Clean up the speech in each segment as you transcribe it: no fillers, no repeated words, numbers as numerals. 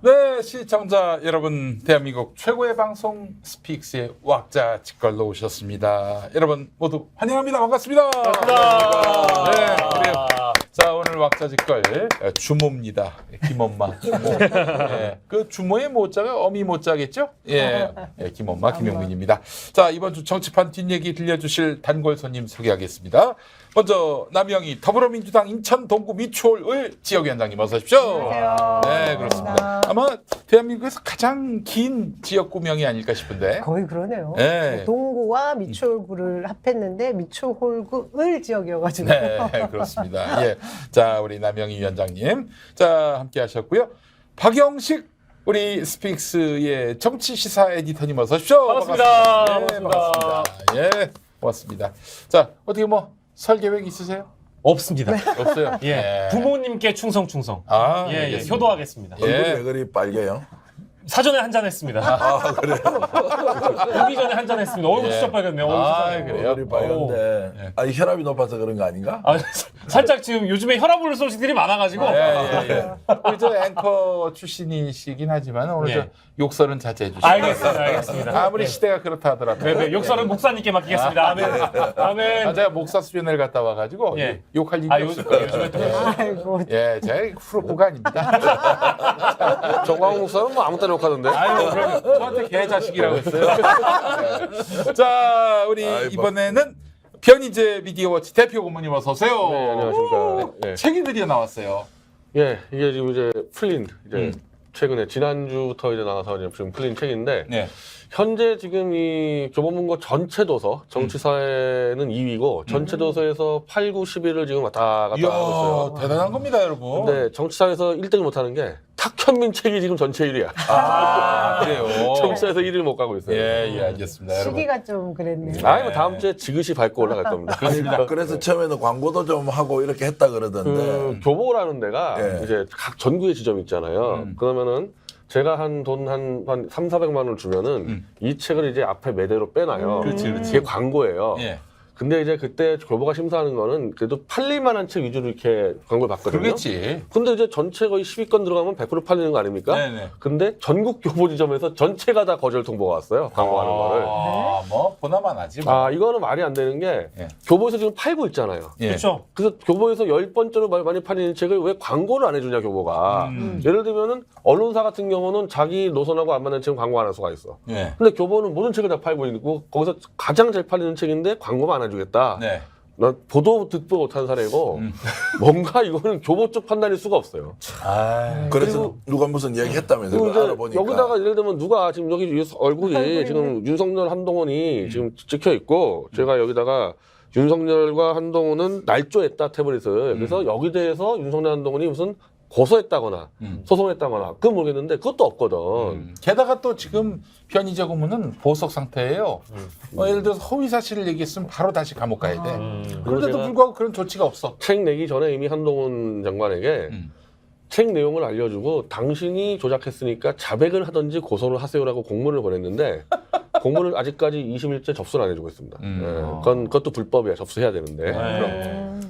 네, 시청자 여러분, 대한민국 최고의 방송 스픽스의 왁자 직걸로 오셨습니다. 여러분 모두 환영합니다. 반갑습니다. 반갑습니다. 네, 그래요. 자, 오늘 왁자 직걸 주모입니다. 김엄마 주모. 예, 그 주모의 모자가 어미 모자겠죠? 예, 김엄마 김용민입니다. 자, 이번 주 정치판 뒷얘기 들려주실 단골 손님 소개하겠습니다. 먼저 남영희 더불어민주당 인천 동구 미추홀 지역위원장님 어서 오십시오. 안녕하세요. 네, 그렇습니다. 아마 대한민국에서 가장 긴 지역구명이 아닐까 싶은데. 거의 그러네요. 네. 동구와 미추홀구를 합했는데 미추홀구 을 지역이어가지고. 네, 그렇습니다. 예, 자, 우리 남영희 위원장님, 자, 함께 하셨고요. 박영식 우리 스픽스의 정치 시사 에디터님 어서 오십시오. 반갑습니다. 네, 반갑습니다. 예, 고맙습니다. 자, 어떻게 뭐 설 계획 있으세요? 없습니다. 없어요. 예, 부모님께 충성. 아, 예, 알겠습니다. 효도하겠습니다. 예. 얼굴이 왜 그리 빨개요? 사전에 한잔 했습니다. 아 그래요? 오기 전에 한잔 했습니다. 얼굴 예. 진짜 빨갛네요. 얼굴 아, 진짜 그래요? 얼굴이 빨간데 예. 아니 혈압이 높아서 그런 거 아닌가? 아, 살짝 지금 요즘에 혈압 오를 소식들이 많아가지고. 예. 우리 저 앵커 출신이시긴 하지만 오늘 예. 저 욕설은 자제해 주시고. 알겠습니다. 아무리 예. 시대가 그렇다 하더라도. 네, 욕설은 목사님께 맡기겠습니다. 아멘. 아멘. 제가 목사 수련회를 갔다 와가지고 예. 욕할 일이 아, 없을 거예요. 요즘에 또. 아이고. 예, 제가 프로포가 아닙니다. 정광훈 목사는 뭐 아무 때나 욕하던데. 아유, 그러면 저한테 개자식이라고 했어요. 네. 자, 우리 아이고. 이번에는 변희재 미디어워치 대표 고모님 어서 오세요. 네, 안녕하십니까. 예. 책이 드디어 나왔어요. 예, 이게 지금 이제 풀린 이제 음. 최근에 지난주부터 이제 나와서 이제 지금 풀린 책인데 네. 현재 지금 이 교보문고 전체 도서 정치사회는 2위고 전체 도서에서 8, 9, 10위를 지금 왔다 갔다 하고 이야, 있어요. 대단한 겁니다, 여러분. 근데 정치사에서 1등을 못하는 게 탁현민 책이 지금 전체 1위야. 아, 그래요. 정치사에서 1위를 못 가고 있어요. 예, 알겠습니다, 여러분. 시기가 좀 그랬네요. 아니 뭐 다음 주에 지그시 밟고 올라갈 겁니다. 아니, 그래서 처음에는 광고도 좀 하고 이렇게 했다 그러던데 그 교보라는 데가 예. 이제 각 전구의 지점이 있잖아요. 그러면은 제가 한 돈 한 3, 400만 원을 주면은 이 책을 이제 앞에 매대로 빼놔요. 그렇지. 이게 광고예요. 예. 근데 이제 그때 교보가 심사하는 거는 그래도 팔릴 만한 책 위주로 이렇게 광고를 받거든요. 그러겠지. 근데 이제 전체 거의 10위권 들어가면 100% 팔리는 거 아닙니까? 네네. 근데 전국 교보 지점에서 전체가 다 거절 통보가 왔어요. 광고하는 거를. 아, 뭐 보나만 하지 뭐. 아, 이거는 말이 안 되는 게 예. 교보에서 지금 팔고 있잖아요. 예. 그렇죠. 그래서 교보에서 10번째로 많이 팔리는 책을 왜 광고를 안 해주냐, 교보가. 예를 들면은, 언론사 같은 경우는 자기 노선하고 안 맞는 책은 광고 안 할 수가 있어. 예. 근데 교보는 모든 책을 다 팔고 있고, 거기서 가장 잘 팔리는 책인데 광고만 안 해주겠다. 네. 난 보도 듣도 못한 사례고, 뭔가 이거는 교보 쪽 판단일 수가 없어요. 아, 그래서 누가 무슨 얘기 했다면서 그리고 그걸 이제 알아보니까 여기다가 예를 들면 누가 지금 여기 얼굴이 지금 윤석열 한동훈이 지금 찍혀 있고, 제가 여기다가 윤석열과 한동훈은 날조했다 태블릿을. 그래서 여기 대해서 윤석열 한동훈이 무슨 고소했다거나 소송했다거나 그건 모르겠는데 그것도 없거든. 게다가 또 지금 변희재 고문은 보석 상태예요. 예를 들어서 허위 사실을 얘기했으면 바로 다시 감옥 가야 돼. 그런데도 제가- 불구하고 그런 조치가 없어. 책 내기 전에 이미 한동훈 장관에게 책 내용을 알려주고 당신이 조작했으니까 자백을 하든지 고소를 하세요라고 공문을 보냈는데 공문을 아직까지 20일째 접수를 안 해주고 있습니다. 예, 그것도 불법이야. 접수해야 되는데.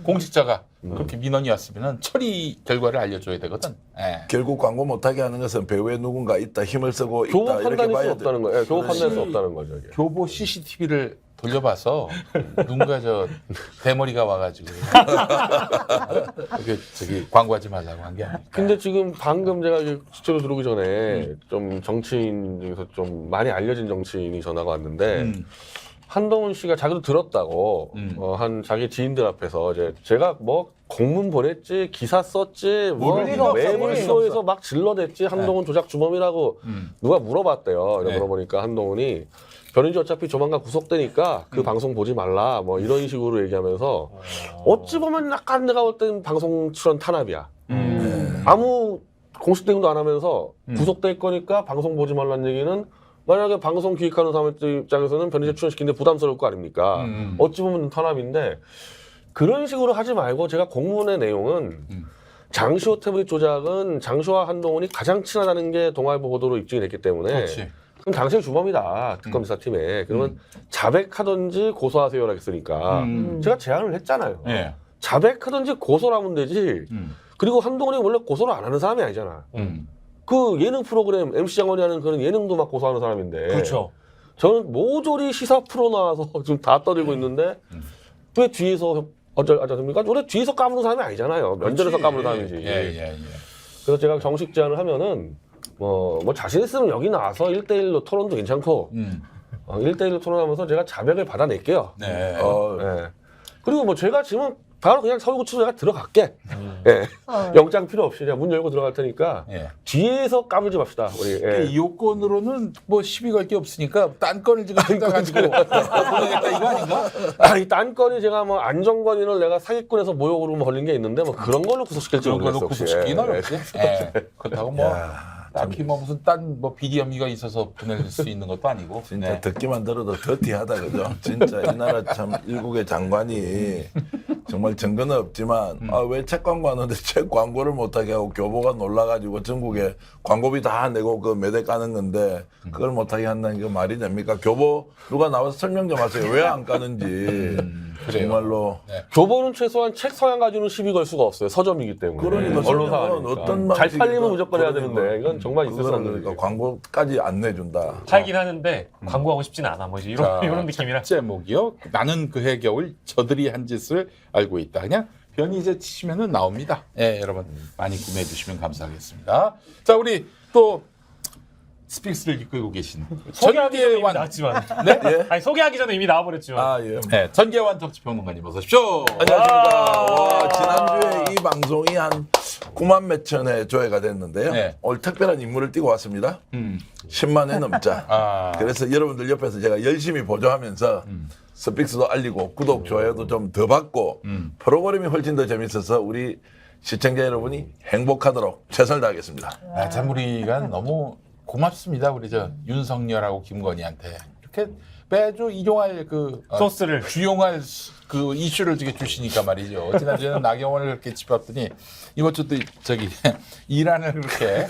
공직자가 그렇게 민원이 왔으면 처리 결과를 알려줘야 되거든. 예. 결국 광고 못하게 하는 것은 배우에 누군가 있다 힘을 쓰고 교보 있다 이렇게 판단일 수 봐야 돼. 없다는 거예요. 예, 교보 판단할 수 없다는 거죠. 이게. 교보 CCTV를 돌려봐서 누군가 저 대머리가 와가지고 이렇게 저기 광고하지 말라고 한 게 아닐까. 근데 지금 방금 제가 실제로 들어오기 전에 좀 정치인 중에서 좀 많이 알려진 정치인이 전화가 왔는데 한동훈 씨가 자기도 들었다고 한 자기 지인들 앞에서 이제 제가 뭐 공문 보냈지 기사 썼지 뭐 모를 리가 없어, 모를 리가 매불쇼에서 막 질러댔지 한동훈 조작 주범이라고 누가 물어봤대요. 네. 물어보니까 한동훈이 변희재 어차피 조만간 구속되니까 그 방송 보지 말라 뭐 이런 식으로 얘기하면서 어찌 보면 약간 내가 볼 땐 방송 출연 탄압이야. 아무 공식 대응도 안 하면서 구속될 거니까 방송 보지 말라는 얘기는 만약에 방송 기획하는 사람 입장에서는 변희재 출연시키는데 부담스러울 거 아닙니까? 어찌 보면 탄압인데 그런 식으로 하지 말고 제가 공문의 내용은 장시호 태블릿 조작은 장시호와 한동훈이 가장 친하다는 게 동아일보 보도로 입증이 됐기 때문에 그렇지. 그럼 당신이 주범이다 특검수사팀에 그러면 자백하든지 고소하세요라고 했으니까 제가 제안을 했잖아요. 예. 자백하든지 고소를 하면 되지. 그리고 한동훈이 원래 고소를 안 하는 사람이 아니잖아. 그 예능 프로그램 MC 장원이 하는 그런 예능도 막 고소하는 사람인데. 그렇죠. 저는 모조리 시사 프로 나와서 지금 다 떠들고 있는데 왜 뒤에서 어쩌습니까? 원래 뒤에서 까부는 사람이 아니잖아요. 면전에서 까부는 사람이지. 예. 그래서 제가 정식 제안을 하면은 뭐 자신 있으면 여기 나와서 1대1로 토론도 괜찮고 1대1로 토론하면서 제가 자백을 받아낼게요. 네. 예. 그리고 뭐 제가 지금 바로 그냥 서울구치소 내가 들어갈게. 예. 영장 필요 없이 그냥 문 열고 들어갈 테니까 예. 뒤에서 까불지 맙시다. 우리. 예. 이 요건으로는 뭐 시비 걸 게 없으니까 딴 건을 지금 찾아가지고 보내겠다 이거 아닌가? 아니 딴 건이 제가 뭐 안정권인을 내가 사기꾼에서 모욕으로 뭐 걸린 게 있는데 뭐 그런 걸로 구속시킬지 그런 걸로 모르겠어. 구속시키긴 예. 어렵지. 예. 그렇다고 뭐 딱히 뭐 무슨 딴 뭐 비리 혐의가 있어서 보낼 수 있는 것도 아니고. 진짜 네. 듣기만 들어도 더티하다 그죠? 진짜 이 나라 참 일국의 장관이 정말 증거는 없지만 왜 책 광고하는데 책 광고를 못하게 하고 교보가 놀라가지고 전국에 광고비 다 내고 그 매대 까는 건데 그걸 못하게 한다는 게 말이 됩니까? 교보 누가 나와서 설명 좀 하세요. 왜 안 까는지 그래요. 정말로. 네. 교보는 최소한 책 서양 가지고는 시비 걸 수가 없어요. 서점이기 때문에. 그러니까 언론사가 설명은 아니니까. 어떤 잘 방식이든 팔리면 무조건 해야 그러니까. 되는데 이건 정말 있을 수 그거는 없는 그러니까 일이에요. 광고까지 안 내준다. 팔긴 하는데 광고하고 싶진 않아. 뭐지 이런 느낌이라. 제목이요. 나는 그해 겨울 저들이 한 짓을 알고 있다. 그냥 변희재 치시면은 나옵니다. 예, 여러분 많이 구매해 주시면 감사하겠습니다. 자, 우리 또 스픽스를 이끌고 계신 소개하기 전에 이미 전계환. 나왔지만. 네? 예? 아니 소개하기 전에 이미 나와버렸지만. 아 예. 네, 전계환 정치평론가님 어서 오십시오. 안녕하십니까. 와, 지난주에 이 방송이 한 9만 몇천 회 조회가 됐는데요. 네. 오늘 특별한 인물을 띄고 왔습니다. 10만 회 넘자. 아. 그래서 여러분들 옆에서 제가 열심히 보조하면서 스픽스도 알리고 구독, 좋아요도 좀 더 받고 프로그램이 훨씬 더 재밌어서 우리 시청자 여러분이 행복하도록 최선을 다하겠습니다. 아, 참 우리가 너무 고맙습니다. 우리 저 윤석열하고 김건희한테 이렇게 매주 일용할 그 소스를. 주용할 그 이슈를 이렇게 주시니까 말이죠. 지난주에는 나경원을 그렇게 짚었더니 이번 주도 저기 이란을 그렇게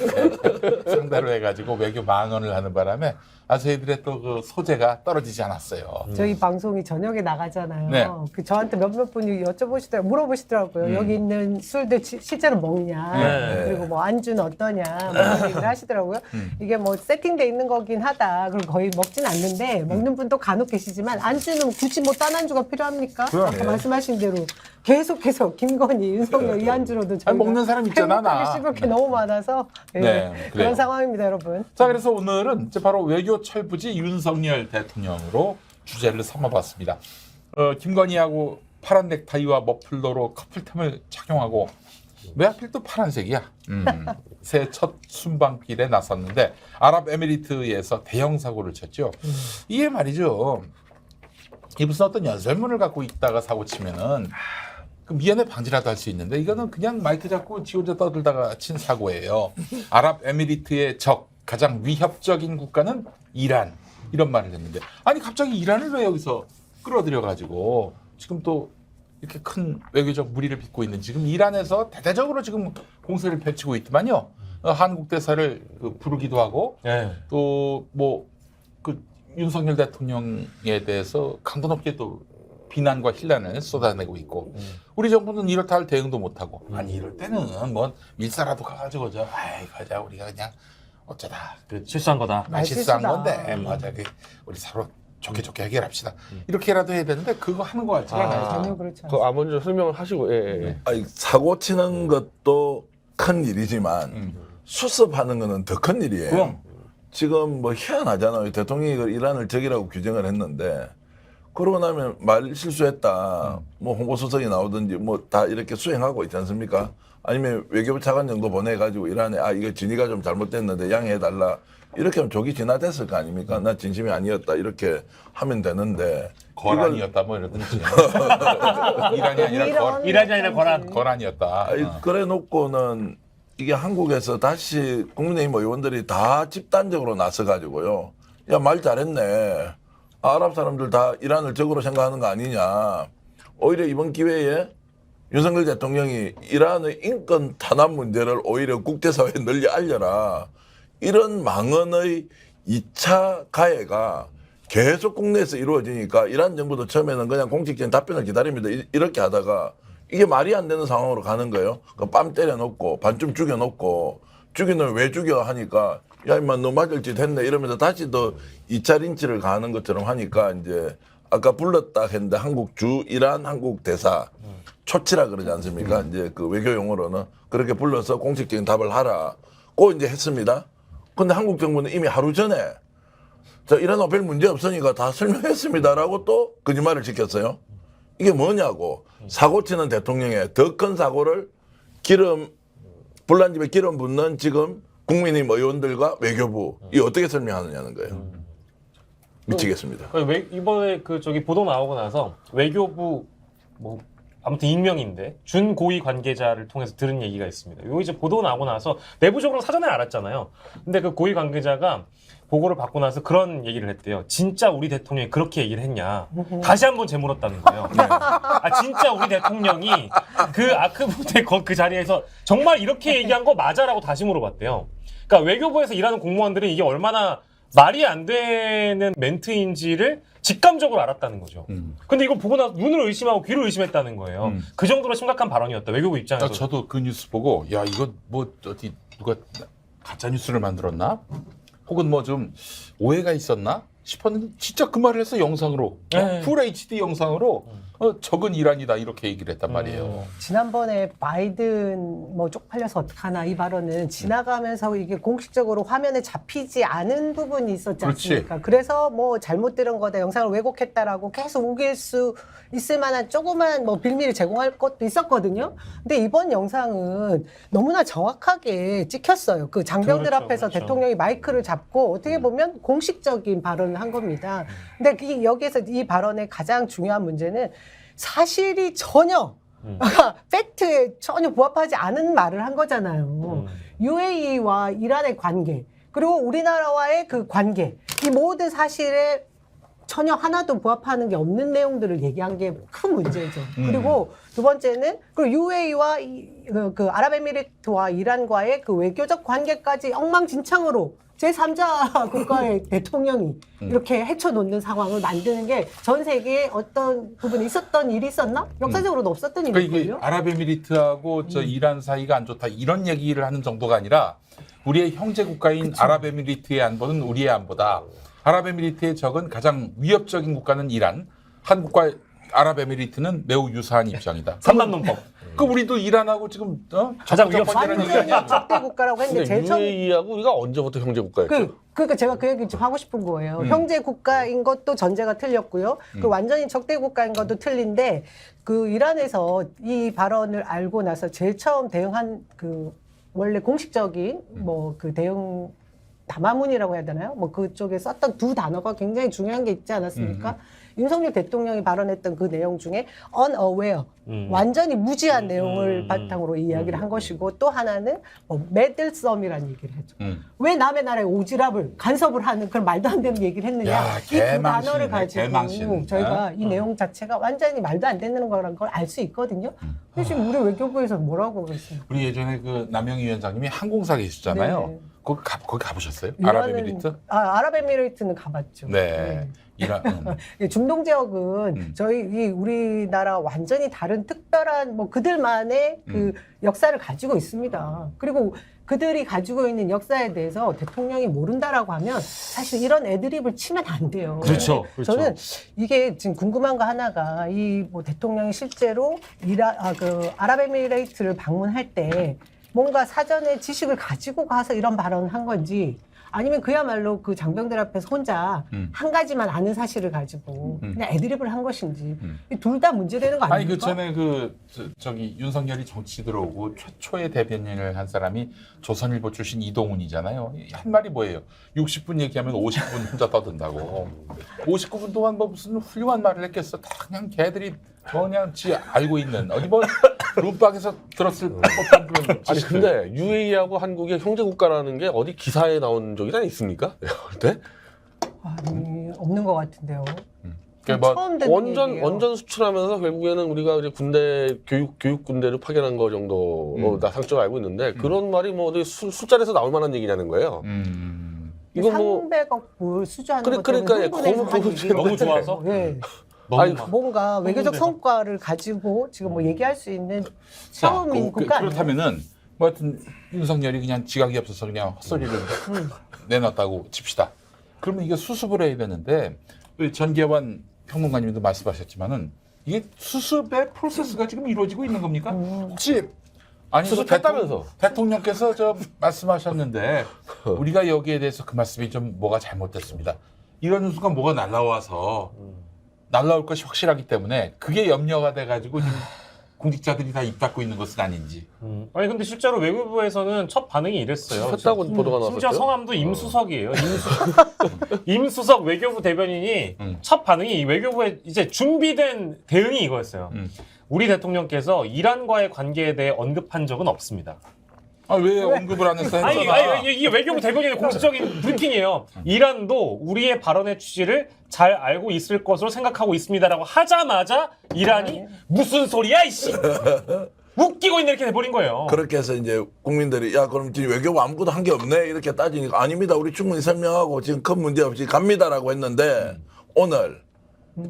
상대로 해가지고 외교 망언을 하는 바람에 저희들의 또 그 소재가 떨어지지 않았어요. 저희 방송이 저녁에 나가잖아요. 네. 그 저한테 몇몇 분이 물어보시더라고요. 여기 있는 술들 실제로 먹냐, 네. 그리고 뭐 안주는 어떠냐, 뭐 이런 얘기를 하시더라고요. 이게 뭐 세팅돼 있는 거긴 하다. 그리고 거의 먹진 않는데 먹는 분도 간혹 계시지만 안주는 굳이 뭐 딴 안주가 필요합니까? 아까 말씀하신 대로 계속해서 김건희, 윤석열 이 안주로도 저희가 먹는 사람 있잖아, 행복하게 나. 씹을 게 너무 많아서 예, 네, 그래요. 그런 상황입니다, 여러분. 자, 그래서 오늘은 이제 바로 외교 철부지 윤석열 대통령으로 주제를 삼아봤습니다. 김건희하고 파란 넥타이와 머플러로 커플템을 착용하고 왜 하필 또 파란색이야? 새해 첫 순방길에 나섰는데 아랍에미리트에서 대형 사고를 쳤죠. 이게 말이죠. 이 무슨 어떤 연설문을 갖고 있다가 사고 치면은 그 미연에 방지라도 할 수 있는데 이거는 그냥 마이크 잡고 지 혼자 떠들다가 친 사고예요. 아랍에미리트의 적 가장 위협적인 국가는 이란 이런 말을 했는데 아니 갑자기 이란을 왜 여기서 끌어들여 가지고 지금 또 이렇게 큰 외교적 무리를 빚고 있는 지금 이란에서 대대적으로 지금 공세를 펼치고 있더만요. 한국 대사를 부르기도 하고 네. 또 뭐 그 윤석열 대통령에 대해서 강도 높게 또 비난과 힐난을 쏟아내고 있고 우리 정부는 이렇다 할 대응도 못하고 아니 이럴 때는 뭐 밀사라도 가가지고 가자 우리가 그냥 어쩌다 그 실수한 거다. 실수한 실수다. 건데 뭐 저기 우리 서로 좋게 해결합시다 이렇게라도 해야 되는데 그거 하는 거 같지가 않아요. 전혀 그렇지 않습니다. 그 먼저 설명을 하시고 예. 아니, 사고 치는 것도 큰 일이지만 수습하는 거는 더 큰 일이에요. 그럼. 지금 뭐 희한하잖아요. 대통령이 이걸 이란을 적이라고 규정을 했는데 그러고 나면 말 실수했다. 뭐 홍보수석이 나오든지 뭐 다 이렇게 수행하고 있지 않습니까? 아니면 외교부 차관 정도 보내가지고 이란에 이거 진위가 좀 잘못됐는데 양해해달라. 이렇게 하면 족이 진화됐을 거 아닙니까? 나 진심이 아니었다. 이렇게 하면 되는데. 거란이었다 뭐 이러든지 이란이 아니라 이란이 아니라 거란. 거란이었다. 그래 놓고는 이게 한국에서 다시 국민의힘 의원들이 다 집단적으로 나서가지고요. 야, 말 잘했네. 아랍 사람들 다 이란을 적으로 생각하는 거 아니냐. 오히려 이번 기회에 윤석열 대통령이 이란의 인권 탄압 문제를 오히려 국제사회에 널리 알려라. 이런 망언의 2차 가해가 계속 국내에서 이루어지니까 이란 정부도 처음에는 그냥 공식적인 답변을 기다립니다. 이렇게 하다가 이게 말이 안 되는 상황으로 가는 거예요. 그 뺨 때려놓고 반쯤 죽여놓고 죽이는 왜 죽여 하니까 야 임마 너 맞을 짓 했네 이러면서 다시 더 2차 린치를 가하는 것처럼 하니까 이제 아까 불렀다 했는데 한국 주 이란 한국 대사 초치라 그러지 않습니까? 이제 그 외교 용어로는 그렇게 불러서 공식적인 답을 하라고 이제 했습니다. 근데 한국 정부는 이미 하루 전에 이란 별 문제 없으니까 다 설명했습니다라고 또 거짓말을 지켰어요. 이게 뭐냐고 사고 치는 대통령의 더 큰 사고를 불난 집에 기름 붓는 지금 국민의힘 의원들과 외교부 이 어떻게 설명하느냐는 거예요. 미치겠습니다. 이번에 그 저기 보도 나오고 나서 외교부 뭐 아무튼 익명인데 준 고위 관계자를 통해서 들은 얘기가 있습니다. 이거 이제 보도 나오고 나서 내부적으로 사전에 알았잖아요. 근데 그 고위 관계자가 보고를 받고 나서 그런 얘기를 했대요. 진짜 우리 대통령이 그렇게 얘기를 했냐? 다시 한번 재물었다는 거예요. 아 진짜 우리 대통령이 그 아크부대 그 자리에서 정말 이렇게 얘기한 거 맞아라고 다시 물어봤대요. 그러니까 외교부에서 일하는 공무원들은 이게 얼마나 말이 안 되는 멘트인지를 직감적으로 알았다는 거죠. 근데 이걸 보고 나서 눈을 의심하고 귀를 의심했다는 거예요. 그 정도로 심각한 발언이었다. 외교부 입장에서. 저도 그 뉴스 보고 야 이거 뭐 어디 누가 가짜 뉴스를 만들었나? 혹은 뭐 좀 오해가 있었나 싶었는데 진짜 그 말을 해서 영상으로 네. 풀 HD 영상으로 적은 이란이다 이렇게 얘기를 했단 말이에요. 지난번에 바이든 뭐 쪽팔려서 어떡하나 이 발언은 지나가면서 이게 공식적으로 화면에 잡히지 않은 부분이 있었지 않습니까? 그래서 뭐 잘못 들은 거다 영상을 왜곡했다라고 계속 우길 수 있을 만한 조그만 뭐 빌미를 제공할 것도 있었거든요. 근데 이번 영상은 너무나 정확하게 찍혔어요. 그 장병들 그렇죠, 앞에서 그렇죠. 대통령이 마이크를 잡고 어떻게 보면 공식적인 발언을 한 겁니다. 근데 여기에서 이 발언의 가장 중요한 문제는 사실이 전혀 팩트에 전혀 부합하지 않은 말을 한 거잖아요. UAE와 이란의 관계 그리고 우리나라와의 그 관계 이 모든 사실에 전혀 하나도 부합하는 게 없는 내용들을 얘기한 게 큰 문제죠. 그리고 두 번째는 그 UAE와 그 아랍에미리트와 이란과의 그 외교적 관계까지 엉망진창으로 제3자 국가의 대통령이 이렇게 헤쳐놓는 상황을 만드는 게 전 세계에 어떤 부분에 있었던 일이 있었나? 역사적으로도 없었던 그러니까 일이거든요. 이게 아랍에미리트하고 저 이란 사이가 안 좋다 이런 얘기를 하는 정도가 아니라 우리의 형제 국가인 아랍에미리트의 안보는 우리의 안보다. 아랍에미리트의 적은 가장 위협적인 국가는 이란, 한국과 아랍에미리트는 매우 유사한 입장이다. 삼단논법. 그 우리도 이란하고 지금 가장 적극적 관계라는 얘기 아니야? 적대 국가라고 했는데 근데 제일 처음 UAE하고 우리가 언제부터 형제 국가였죠? 그러니까 제가 그 얘기 좀 하고 싶은 거예요. 형제 국가인 것도 전제가 틀렸고요. 그 완전히 적대 국가인 것도 틀린데 그 이란에서 이 발언을 알고 나서 제일 처음 대응한 그 원래 공식적인 뭐 그 대응 담화문이라고 해야 되나요? 뭐 그쪽에 썼던 두 단어가 굉장히 중요한 게 있지 않았습니까? 윤석열 대통령이 발언했던 그 내용 중에 unaware, 완전히 무지한 내용을 바탕으로 이야기를 한 것이고 또 하나는 뭐 meddlesom이라는 얘기를 했죠. 왜 남의 나라에 오지랖을 간섭을 하는 그런 말도 안 되는 얘기를 했느냐. 야, 이 두 단어를 개망신이네, 가지고 개망신. 저희가 이 내용 자체가 완전히 말도 안 되는 거라는 걸 알 수 있거든요. 근데 지금 우리 외교부에서 뭐라고 그랬어요? 우리 예전에 그 남영희 위원장님이 항공사 계셨잖아요. 네. 거기 가보셨어요? 이란은- 아랍에미리트? 아랍에미리트는 가봤죠. 네. 이란. 중동 지역은 저희 우리나라 완전히 다른 특별한 뭐 그들만의 그 역사를 가지고 있습니다. 그리고 그들이 가지고 있는 역사에 대해서 대통령이 모른다라고 하면 사실 이런 애드립을 치면 안 돼요. 그렇죠, 근데 그렇죠. 저는 이게 지금 궁금한 거 하나가 이 뭐 대통령이 실제로 그 아랍에미레이트를 방문할 때 뭔가 사전에 지식을 가지고 가서 이런 발언을 한 건지 아니면 그야말로 그 장병들 앞에서 혼자 한 가지만 아는 사실을 가지고 그냥 애드립을 한 것인지 둘 다 문제되는 거 아닙니까? 아니 그 전에 저기 윤석열이 정치 들어오고 최초의 대변인을 한 사람이 조선일보 출신 이동훈이잖아요. 한 말이 뭐예요? 60분 얘기하면 50분 혼자 떠든다고. 59분 동안 뭐 무슨 훌륭한 말을 했겠어? 다 그냥 걔들이 그냥 지 알고 있는 어디 뭐 룸박에서 들었을 법한 그런 아니 지식들. 근데 UAE하고 한국이 형제 국가라는 게 어디 기사에 나온 적이 다 있습니까? 네? 없는 것 같은데요. 그러니까 뭐 처음 듣는 얘기예요. 원전 수출하면서 결국에는 우리가 이제 군대 교육 군대를 파견한 거 정도로 나 상처가 알고 있는데 그런 말이 뭐 어디 술자리에서 나올 만한 얘기냐는 거예요. 이거 뭐 300억 불 수주하는 그래, 것 때문에 그러니까 흥분해서 너무 한 얘기예요. 너무 좋아서? 예. 너무 아니, 막 뭔가 외교적 흥분돼서. 성과를 가지고 지금 뭐 얘기할 수 있는 자, 처음인 국가 아니에요? 그렇다면은 뭐 하여튼 윤석열이 그냥 지각이 없어서 그냥 헛소리를 내놨다고 칩시다. 그러면 이게 수습을 해야 되는데 우리 전계환 평론가님도 말씀하셨지만은 이게 수습의 프로세스가 지금 이루어지고 있는 겁니까? 혹시 아니 수습했다면서. 대통령께서 저 말씀하셨는데 우리가 여기에 대해서 그 말씀이 좀 뭐가 잘못됐습니다. 이런 순간 뭐가 날라와서 날라올 것이 확실하기 때문에 그게 염려가 돼가지고 지금 공직자들이 다 입 닫고 있는 것은 아닌지. 아니 근데 실제로 외교부에서는 첫 반응이 이랬어요. 했다고 보도가 심지어 나왔었죠. 성함도 임수석이에요. 임수석 외교부 대변인이 첫 반응이 외교부에 이제 준비된 대응이 이거였어요. 우리 대통령께서 이란과의 관계에 대해 언급한 적은 없습니다. 아 왜 언급을 안 했어? 아니, 했잖아. 아니 이게 외교부 대변인의 공식적인 브리핑이에요. 이란도 우리의 발언의 취지를 잘 알고 있을 것으로 생각하고 있습니다라고 하자마자 이란이 무슨 소리야 이씨 웃기고 있네 이렇게 돼버린 거예요. 그렇게 해서 이제 국민들이 야 그럼 지금 외교부 아무것도 한 게 없네 이렇게 따지니까 아닙니다. 우리 충분히 설명하고 지금 큰 문제 없이 갑니다라고 했는데 오늘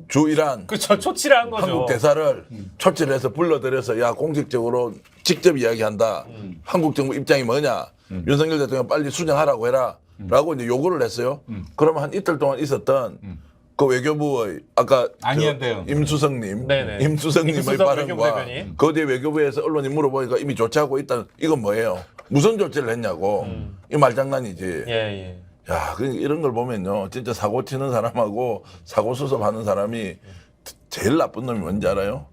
주 이란 그렇죠. 초치를 한 거죠. 한국 대사를 초치를 해서 불러들여서 야 공식적으로 직접 이야기한다. 한국 정부 입장이 뭐냐. 윤석열 대통령 빨리 수정하라고 해라. 라고 이제 요구를 했어요. 그러면 한 이틀 동안 있었던 그 외교부의 아까 아니한 대응. 임수석님, 네네. 임수석님의 임수석 외교부 발언과 대변인. 그 뒤에 외교부에서 언론이 물어보니까 이미 조치하고 있다. 이건 뭐예요? 무슨 조치를 했냐고. 이 말장난이지. 예. 야, 이런 걸 보면요. 진짜 사고 치는 사람하고 사고 수습하는 사람이 제일 나쁜 놈이 뭔지 알아요?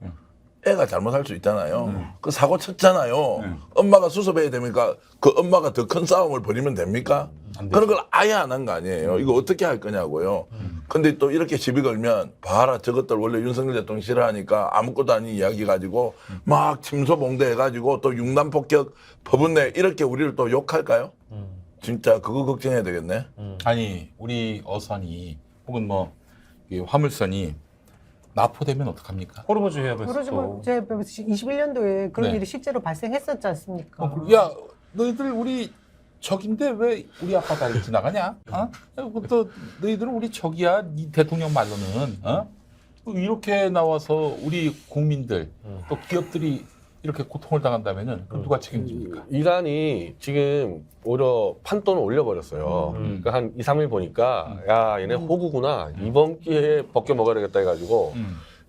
애가 잘못할 수 있잖아요. 그 사고 쳤잖아요. 엄마가 수습해야 됩니까? 그 엄마가 더 큰 싸움을 벌이면 됩니까? 그런 걸 아예 안 한 거 아니에요. 이거 어떻게 할 거냐고요. 근데 또 이렇게 시비 걸면 봐라 저것들 원래 윤석열 대통령 싫어하니까 아무것도 아닌 이야기 가지고 막 침소봉대 해가지고 또 융단폭격 법은내 이렇게 우리를 또 욕할까요? 진짜 그거 걱정해야 되겠네. 아니 우리 어선이 혹은 뭐 이 화물선이 납포되면 어떡합니까? 호르무즈 해협에서 그러지 또 뭐, 제 21년도에 그런 네. 일이 실제로 발생했었지 않습니까? 야 너희들 우리 적인데 왜 우리 앞바다를 지나가냐? 어? 또 너희들은 우리 적이야. 이 대통령 말로는 어? 이렇게 나와서 우리 국민들 또 기업들이 이렇게 고통을 당한다면은 그럼 누가 책임집니까? 이란이 지금 오히려 판돈을 올려버렸어요. 그러니까 한 2, 3일 보니까 야 얘네 호구구나. 이번 기회에 벗겨 먹어야 되겠다 해가지고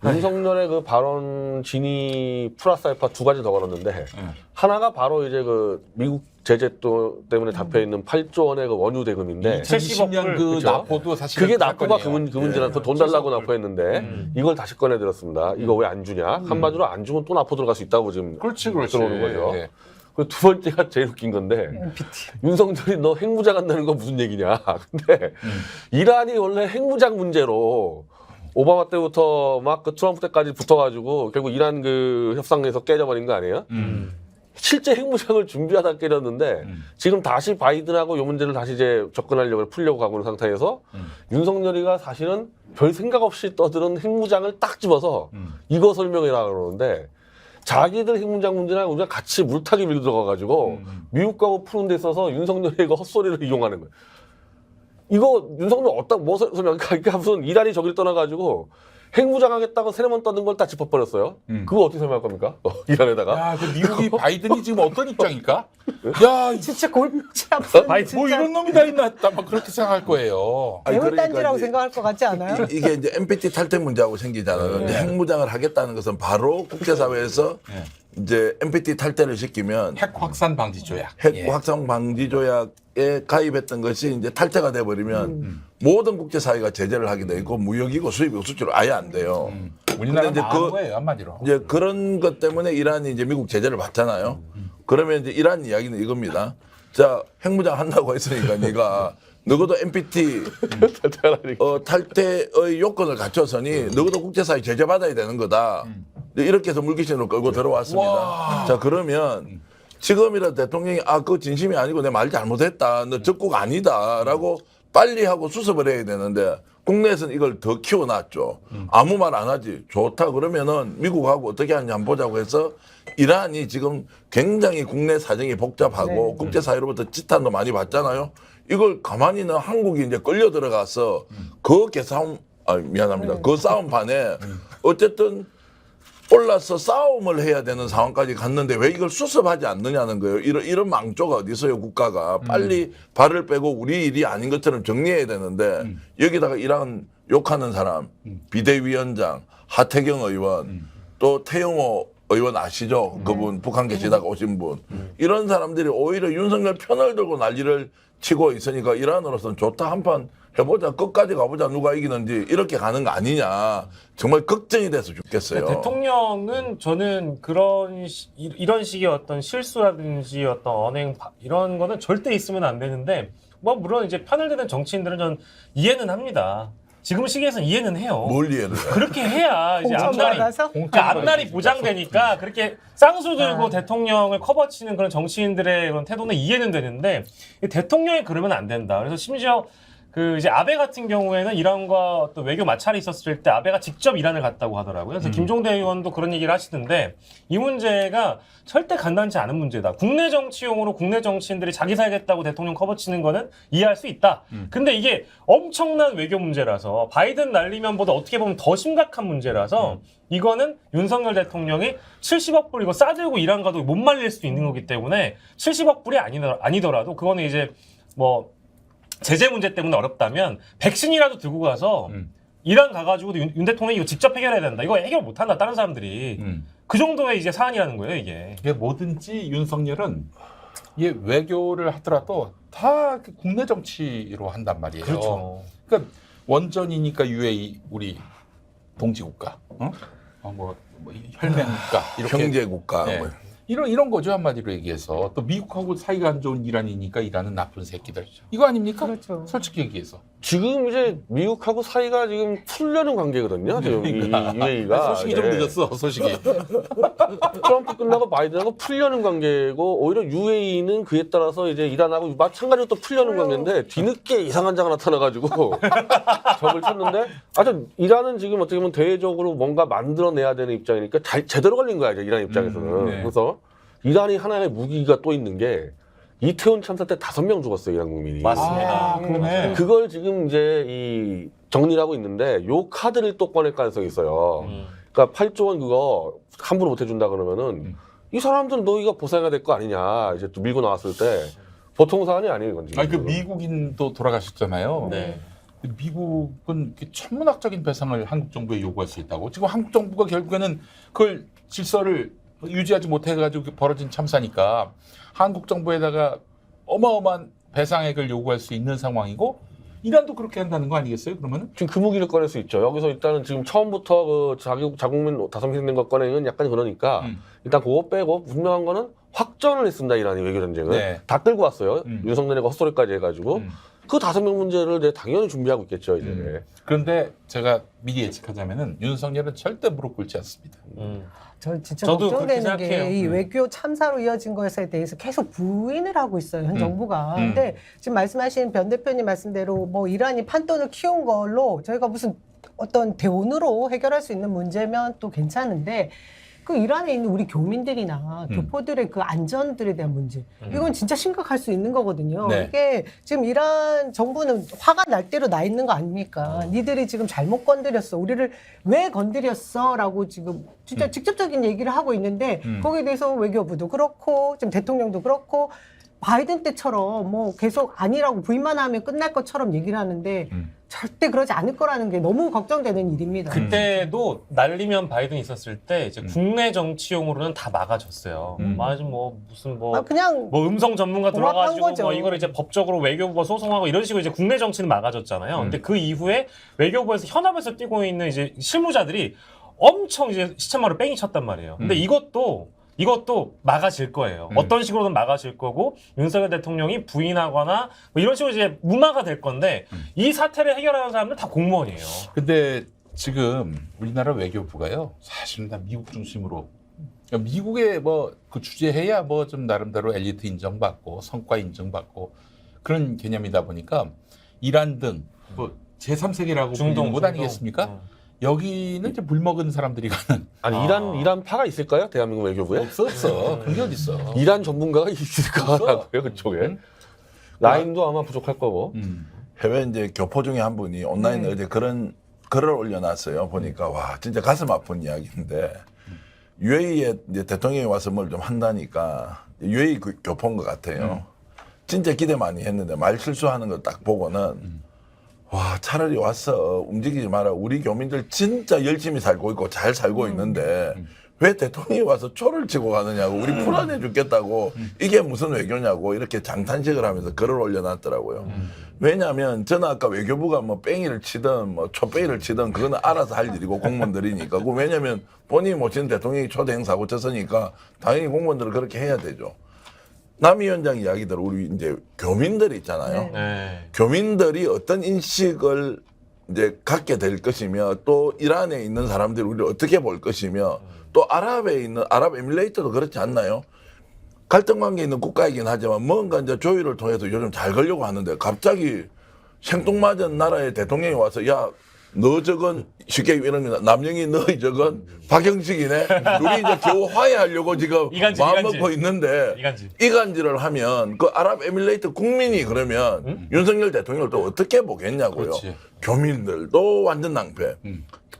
윤석열의 그 발언 진위 플러스 알파 두 가지 더 걸었는데 하나가 바로 이제 그 미국 제재 또 때문에 잡혀 있는 8조 원의 그 원유 대금인데 2020년 그 그쵸? 납포도 사실 그게 납부가 그 문제라 돈 달라고 납부했는데 이걸 다시 꺼내들었습니다. 이거 왜 안 주냐? 한마디로 안 주면 또 납부 들어갈 수 있다고 지금 그렇지 들어오는 거죠. 예. 그 두 번째가 제일 웃긴 건데 윤석열이 너 핵무장 한다는 건 무슨 얘기냐? 근데 이란이 원래 핵무장 문제로 오바마 때부터 막 그 트럼프 때까지 붙어가지고 결국 이란 그 협상에서 깨져버린 거 아니에요? 실제 핵무장을 준비하다 깨졌는데 지금 다시 바이든하고 이 문제를 다시 이제 접근하려고 풀려고 가고 있는 상태에서 윤석열이가 사실은 별 생각 없이 떠드는 핵무장을 딱 집어서 이거 설명해라 그러는데 자기들 핵무장 문제랑 우리가 같이 물타기 밀고 들어가가지고 미국하고 푸는 데 있어서 윤석열이 이거 헛소리를 이용하는 거예요. 이거 윤석열 어디다 뭐 설명? 그러니까 무슨 이란이 저길 떠나가지고 핵무장하겠다고 세네번 떠는 걸 다 짚어버렸어요. 그거 어떻게 설명할 겁니까? 이란에다가. 야, 그 미국이 바이든이 지금 어떤 입장일까? 야, 진짜 골치 아픈 뭐 이런 놈이 다 있나? 막 그렇게 생각할 거예요. 아니, 애물단지라고 그러니까 이제 생각할 것 같지 않아요? 이게 이제 NPT 탈퇴 문제하고 생기잖아요. 이제 핵무장을 하겠다는 것은 바로 국제사회에서 이제 NPT 탈퇴를 시키면 핵 확산 방지 조약. 핵 예. 확산 방지 조약에 가입했던 것이 이제 탈퇴가 돼 버리면 모든 국제사회가 제재를 하게 되고 무역이고 수입이고 수출로 아예 안 돼요. 우리나라 근데 이제 망한 거예요 한마디로. 이제 그런 것 때문에 이란이 이제 미국 제재를 받잖아요. 그러면 이제 이란 이야기는 이겁니다. 자, 핵무장 한다고 했으니까 네가 너도 NPT 탈퇴의 요건을 갖춰서니 너도 국제사회 제재 받아야 되는 거다. 이렇게 해서 물귀신으로 끌고 들어왔습니다. 와. 자, 그러면 지금이라도 대통령이 그거 진심이 아니고 내 말 잘못했다. 너 적국 아니다라고 빨리 하고 수습을 해야 되는데 국내에서는 이걸 더 키워놨죠. 아무 말 안 하지. 좋다 그러면은 미국하고 어떻게 하냐 한번 보자고 해서 이란이 지금 굉장히 국내 사정이 복잡하고 네. 국제사회로부터 지탄도 많이 받잖아요. 이걸 가만히는 한국이 이제 끌려 들어가서 그 개싸움, 미안합니다. 그 싸움판에 어쨌든 올라서 싸움을 해야 되는 상황까지 갔는데 왜 이걸 수습하지 않느냐는 거예요. 이런 망조가 어디 있어요, 국가가. 빨리 발을 빼고 우리 일이 아닌 것처럼 정리해야 되는데 여기다가 이런 욕하는 사람, 비대위원장, 하태경 의원, 또 태영호 의원 아시죠? 그분 북한 계시다가 오신 분. 이런 사람들이 오히려 윤석열 편을 들고 난리를 치고 있으니까 이란으로서는 좋다, 한판 해보자, 끝까지 가보자, 누가 이기는지 이렇게 가는 거 아니냐. 정말 걱정이 돼서 죽겠어요. 대통령은 저는 이런 식의 어떤 실수라든지 어떤 언행 이런 거는 절대 있으면 안 되는데 뭐 물론 이제 편을 드는 정치인들은 전 이해는 합니다. 지금 시기에서는 이해는 해요. 뭘 이해를 해? 그렇게 해야 이제 공천받아서? 앞날이 보장되니까 그렇게 쌍수 들고 대통령을 커버치는 그런 정치인들의 그런 태도는 이해는 되는데 대통령이 그러면 안 된다. 그래서 심지어 그 이제 아베 같은 경우에는 이란과 어떤 외교 마찰이 있었을 때 아베가 직접 이란을 갔다고 하더라고요. 그래서 김종대 의원도 그런 얘기를 하시던데 이 문제가 절대 간단치 않은 문제다. 국내 정치용으로 국내 정치인들이 자기 살겠다고 대통령 커버치는 거는 이해할 수 있다. 근데 이게 엄청난 외교 문제라서 바이든 날리면보다 어떻게 보면 더 심각한 문제라서 이거는 윤석열 대통령이 70억 불 이거 싸들고 이란 가도 못 말릴 수 있는 거기 때문에 70억 불이 아니더라도 그거는 이제 뭐 제재 문제 때문에 어렵다면 백신이라도 들고 가서 이란 가가지고 윤 대통령이 이거 직접 해결해야 된다. 이거 해결 못한다. 다른 사람들이. 그 정도의 이제 사안이라는 거예요, 이게. 이게 뭐든지 윤석열은 이게 외교를 하더라도 다 국내 정치로 한단 말이에요. 그렇죠. 그러니까 원전이니까 UAE 우리 동지국가, 뭐 혈맹국가 이렇게 형제국가. 네. 뭐. 이런 거죠, 한마디로 얘기해서. 또 미국하고 사이가 안 좋은 이란이니까 이란은 나쁜 새끼들. 이거 아닙니까? 그렇죠. 솔직히 얘기해서. 지금 이제 미국하고 사이가 지금 풀려는 관계거든요. 지금 이 UAE가 소식이 좀 늦었어, 소식이. 트럼프 끝나고 바이든하고 풀려는 관계고 오히려 UAE는 그에 따라서 이제 이란하고 마찬가지로 또 풀려는 관계인데 뒤늦게 이상한 자가 나타나가지고 적을 쳤는데 아주 이란은 지금 어떻게 보면 대외적으로 뭔가 만들어내야 되는 입장이니까 제대로 걸린 거야, 이제 이란 입장에서는. 네. 그래서 이란이 하나의 무기가 또 있는 게 이태원 참사 때 5명 죽었어요, 이란 국민이. 맞습니다. 그러네. 그걸 지금 이제 이 정리를 하고 있는데 요 카드를 또 꺼낼 가능성이 있어요. 그러니까 8조 원 그거 함부로 못 해준다 그러면은 이 사람들은 너희가 보상해야 될 거 아니냐 이제 또 밀고 나왔을 때 보통 사안이 아니에요, 이건 지금. 아니, 그 미국인도 돌아가셨잖아요. 네. 미국은 이렇게 천문학적인 배상을 한국 정부에 요구할 수 있다고. 지금 한국 정부가 결국에는 그걸 질서를 유지하지 못해가지고 벌어진 참사니까 한국 정부에다가 어마어마한 배상액을 요구할 수 있는 상황이고 이란도 그렇게 한다는 거 아니겠어요? 그러면은? 지금 그 무기를 꺼낼 수 있죠. 여기서 일단은 지금 처음부터 그 자국민 5명 희생된 거 꺼내는 건 약간 그러니까 일단 그거 빼고 분명한 거는 확전을 했습니다. 이란이 외교 전쟁을 네. 다 끌고 왔어요. 윤석열이가 헛소리까지 해가지고 그 5명 문제를 이제 당연히 준비하고 있겠죠. 이제. 그런데 제가 미리 예측하자면은 윤석열은 절대 무릎 꿇지 않습니다. 저 진짜 저도 그렇게 걱정되는 게 생각해요. 이 외교 참사로 이어진 것에 대해서 계속 부인을 하고 있어요, 현 정부가. 근데 지금 말씀하신 변 대표님 말씀대로 뭐 이란이 판돈을 키운 걸로 저희가 무슨 어떤 대원으로 해결할 수 있는 문제면 또 괜찮은데 그 이란에 있는 우리 교민들이나 교포들의 그 안전들에 대한 문제 이건 진짜 심각할 수 있는 거거든요. 네. 이게 지금 이란 정부는 화가 날 대로 나 있는 거 아닙니까? 니들이 지금 잘못 건드렸어. 우리를 왜 건드렸어?라고 지금 진짜 직접적인 얘기를 하고 있는데 거기에 대해서 외교부도 그렇고 지금 대통령도 그렇고 바이든 때처럼 뭐 계속 아니라고 부인만 하면 끝날 것처럼 얘기를 하는데 절대 그러지 않을 거라는 게 너무 걱정되는 일입니다. 그때도 날리면 바이든 있었을 때 이제 국내 정치용으로는 다 막아줬어요. 맞아 뭐 무슨 뭐 그냥 뭐 음성 전문가 공합한 들어가지고 거죠. 뭐 이걸 이제 법적으로 외교부가 소송하고 이런 식으로 이제 국내 정치는 막아줬잖아요. 근데 그 이후에 외교부에서 현업에서 뛰고 있는 이제 실무자들이 엄청 이제 시체마루 뺑이 쳤단 말이에요. 근데 이것도 막아질 거예요. 어떤 식으로든 막아질 거고 윤석열 대통령이 부인하거나 뭐 이런 식으로 이제 무마가 될 건데 이 사태를 해결하는 사람들 다 공무원이에요. 근데 지금 우리나라 외교부가요, 사실은 다 미국 중심으로. 그러니까 미국에 뭐 그 주재해야 뭐 좀 나름대로 엘리트 인정받고 성과 인정받고 그런 개념이다 보니까 이란 등 뭐 제3세계라고 불리는 곳 아니겠습니까? 여기는 이제 물 먹은 사람들이 가는. 아니 이란 파가 있을까요? 대한민국 외교부에? 없어. 그런 게 어딨어. 이란 전문가가 있을까라고요, 그쪽에. 라인도 아마 부족할 거고. 해외 이제 교포 중에 한 분이 온라인에 어제 그런 글을 올려놨어요. 보니까 와 진짜 가슴 아픈 이야기인데 UAE에 이제 대통령이 와서 뭘 좀 한다니까 UAE 교포인 것 같아요. 진짜 기대 많이 했는데 말 실수하는 거 딱 보고는 와 차라리 와서 움직이지 마라. 우리 교민들 진짜 열심히 살고 있고 잘 살고 있는데 왜 대통령이 와서 초를 치고 가느냐고 우리 불안해 죽겠다고 이게 무슨 외교냐고 이렇게 장탄식을 하면서 글을 올려놨더라고요. 왜냐하면 저는 아까 외교부가 뭐 뺑이를 치든 뭐 촛배기를 치든 그거는 알아서 할 일이고 공무원들이니까. 그 왜냐하면 본인이 모시는 대통령이 초대 행사고 쳤으니까 당연히 공무원들은 그렇게 해야 되죠. 남 위원장 이야기대로 우리 이제 교민들이 있잖아요. 네. 교민들이 어떤 인식을 이제 갖게 될 것이며 또 이란에 있는 사람들이 우리를 어떻게 볼 것이며 또 아랍에 있는 아랍에미레이트도 그렇지 않나요? 갈등 관계에 있는 국가이긴 하지만 뭔가 이제 조율을 통해서 요즘 잘 가려고 하는데 갑자기 생뚱맞은 나라의 대통령이 와서 야 너 저건 쉽게 이런 거 남영이 너희 저건 박형식이네. 우리 이제 겨우 화해하려고 지금 이간질, 마음 이간질. 먹고 있는데 이간질을 하면 그 아랍에미레이트 국민이 그러면 윤석열 대통령을 또 어떻게 보겠냐고요. 그렇지. 교민들도 완전 낭패.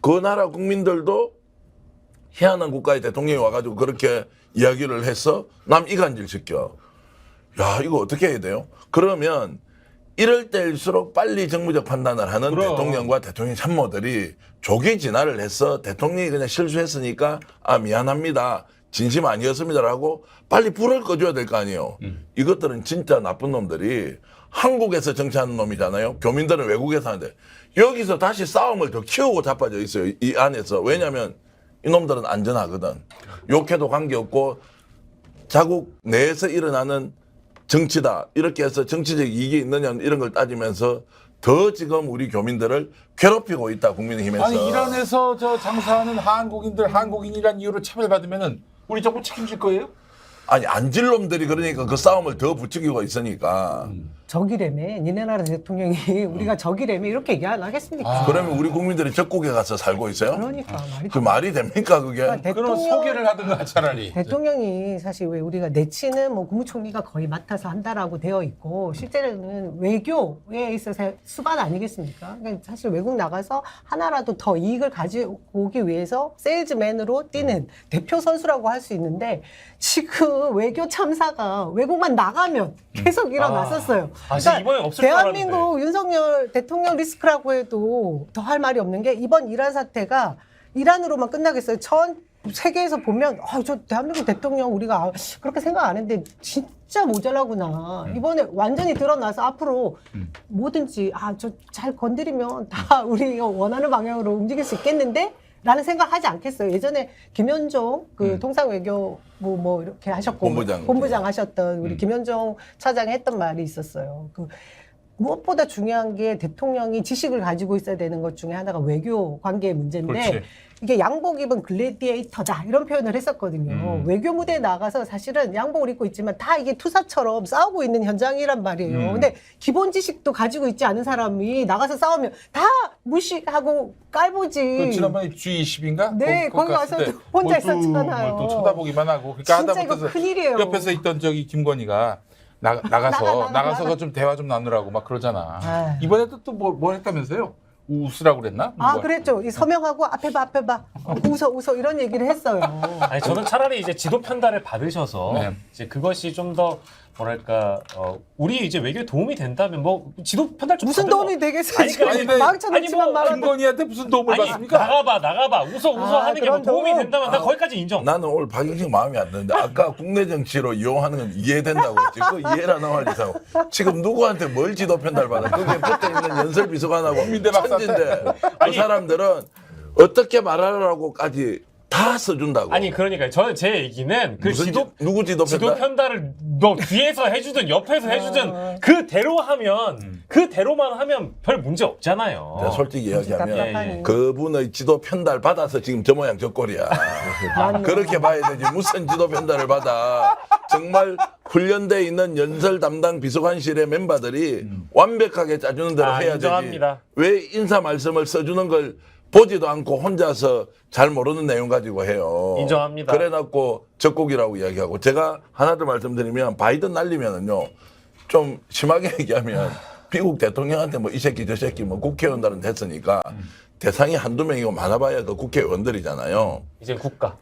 그 나라 국민들도 희한한 국가의 대통령이 와가지고 그렇게 이야기를 해서 남 이간질 시켜. 야 이거 어떻게 해야 돼요? 그러면 이럴 때일수록 빨리 정무적 판단을 하는 그럼. 대통령과 대통령 참모들이 조기 진화를 해서 대통령이 그냥 실수했으니까 아 미안합니다. 진심 아니었습니다라고 빨리 불을 꺼줘야 될 거 아니에요. 이것들은 진짜 나쁜 놈들이 한국에서 정치하는 놈이잖아요. 교민들은 외국에서 하는데 여기서 다시 싸움을 더 키우고 자빠져 있어요. 이 안에서. 왜냐하면 이놈들은 안전하거든. 욕해도 관계없고 자국 내에서 일어나는 정치다. 이렇게 해서 정치적 이익이 있느냐 이런 걸 따지면서 더 지금 우리 교민들을 괴롭히고 있다. 국민의힘에서. 아니 이란에서 저 장사하는 한국인들 한국인이란 이유로 차별받으면은 우리 정부 책임질 거예요? 아니 안질 놈들이 그러니까 그 싸움을 더 부추기고 있으니까. 적이래매 니네 나라 대통령이 우리가 적이래매 이렇게 얘기 안 하겠습니까? 그러면 우리 국민들이 적국에 가서 살고 있어요? 그러니까 말이 그 말이 됩니까 그게? 그러니까 그럼 소개를 하든가 차라리. 대통령이 사실 왜 우리가 내치는 뭐 국무총리가 거의 맡아서 한다라고 되어 있고 실제로는 외교에 있어서 수반 아니겠습니까? 그러니까 사실 외국 나가서 하나라도 더 이익을 가지고 오기 위해서 세일즈맨으로 뛰는 대표 선수라고 할 수 있는데 지금 외교 참사가 외국만 나가면 계속 일어났었어요. 지금 이번에 없을 줄 대한민국 윤석열 대통령 리스크라고 해도 더 할 말이 없는 게 이번 이란 사태가 이란으로만 끝나겠어요. 전 세계에서 보면 저 대한민국 대통령 우리가 그렇게 생각 안 했는데 진짜 모자라구나. 이번에 완전히 드러나서 앞으로 뭐든지 저 잘 건드리면 다 우리 원하는 방향으로 움직일 수 있겠는데? 라는 생각 하지 않겠어요. 예전에 김현종 그 통상외교부 뭐 이렇게 하셨고 본부장 하셨던 우리 김현종 차장이 했던 말이 있었어요. 그 무엇보다 중요한 게 대통령이 지식을 가지고 있어야 되는 것 중에 하나가 외교 관계의 문제인데 그렇지. 이게 양복 입은 글래디에이터다 이런 표현을 했었거든요. 외교 무대에 나가서 사실은 양복을 입고 있지만 다 이게 투사처럼 싸우고 있는 현장이란 말이에요. 근데 기본 지식도 가지고 있지 않은 사람이 나가서 싸우면 다 무시하고 깔보지. 그 지난번에 G20인가? 네, 거기 가서 혼자 있었잖아요. 또 쳐다보기만 하고. 그러니까 진짜 하다못해 이거 큰일이에요. 옆에서 있던 저기 김건희가 나가서 좀 대화 좀 나누라고 막 그러잖아. 아유. 이번에도 또 뭐 했다면서요? 웃으라고 그랬나? 그랬죠. 이 서명하고 앞에 봐. 웃어 이런 얘기를 했어요. 아니 저는 차라리 이제 지도 편달을 받으셔서 네. 이제 그것이 좀 더 뭐랄까 우리 이제 외교에 도움이 된다면 뭐 지도 편달 좀 무슨 받은 도움이 거. 되겠어요? 아니, 지금 아니, 망쳐놓지만 아니, 뭐 말아도. 김건희한테 무슨 도움을 받습니까? 나가봐 웃어 하는 게 뭐 그런 도움이 도움. 된다면 나 거기까지 인정. 나는 오늘 박영식 마음에 안 드는데 아까 국내 정치로 이용하는 건 이해된다고 했지. 그 이해라 나말 이상. 지금 누구한테 뭘 지도 편달 받아? 거기에 붙어 있는 연설 비서관하고 국민대 박사한테. 천진데 그 사람들은 어떻게 말하라고까지 다 써준다고. 아니 그러니까 저는 제 얘기는 그 무슨 지도 누구 지도 편달? 편달을 뭐 뒤에서 해주든 옆에서 해주든 그대로 하면 그대로만 하면 별 문제 없잖아요. 내가 솔직히 이야기하면 답답하니. 그분의 지도 편달 받아서 지금 저 모양 저 꼴이야. 그렇게 봐야 되지. 무슨 지도 편달을 받아. 정말 훈련돼 있는 연설 담당 비서관실의 멤버들이 완벽하게 짜주는 대로 해야 인정합니다. 되지. 왜 인사 말씀을 써주는 걸 보지도 않고 혼자서 잘 모르는 내용 가지고 해요. 인정합니다. 그래놓고 적국이라고 이야기하고 제가 하나 더 말씀드리면 바이든 날리면은요 좀 심하게 얘기하면 미국 대통령한테 뭐 이 새끼 저 새끼 뭐 국회의원들은 됐으니까 대상이 한두 명이고 많아봐야 그 국회의원들이잖아요. 이제 국가.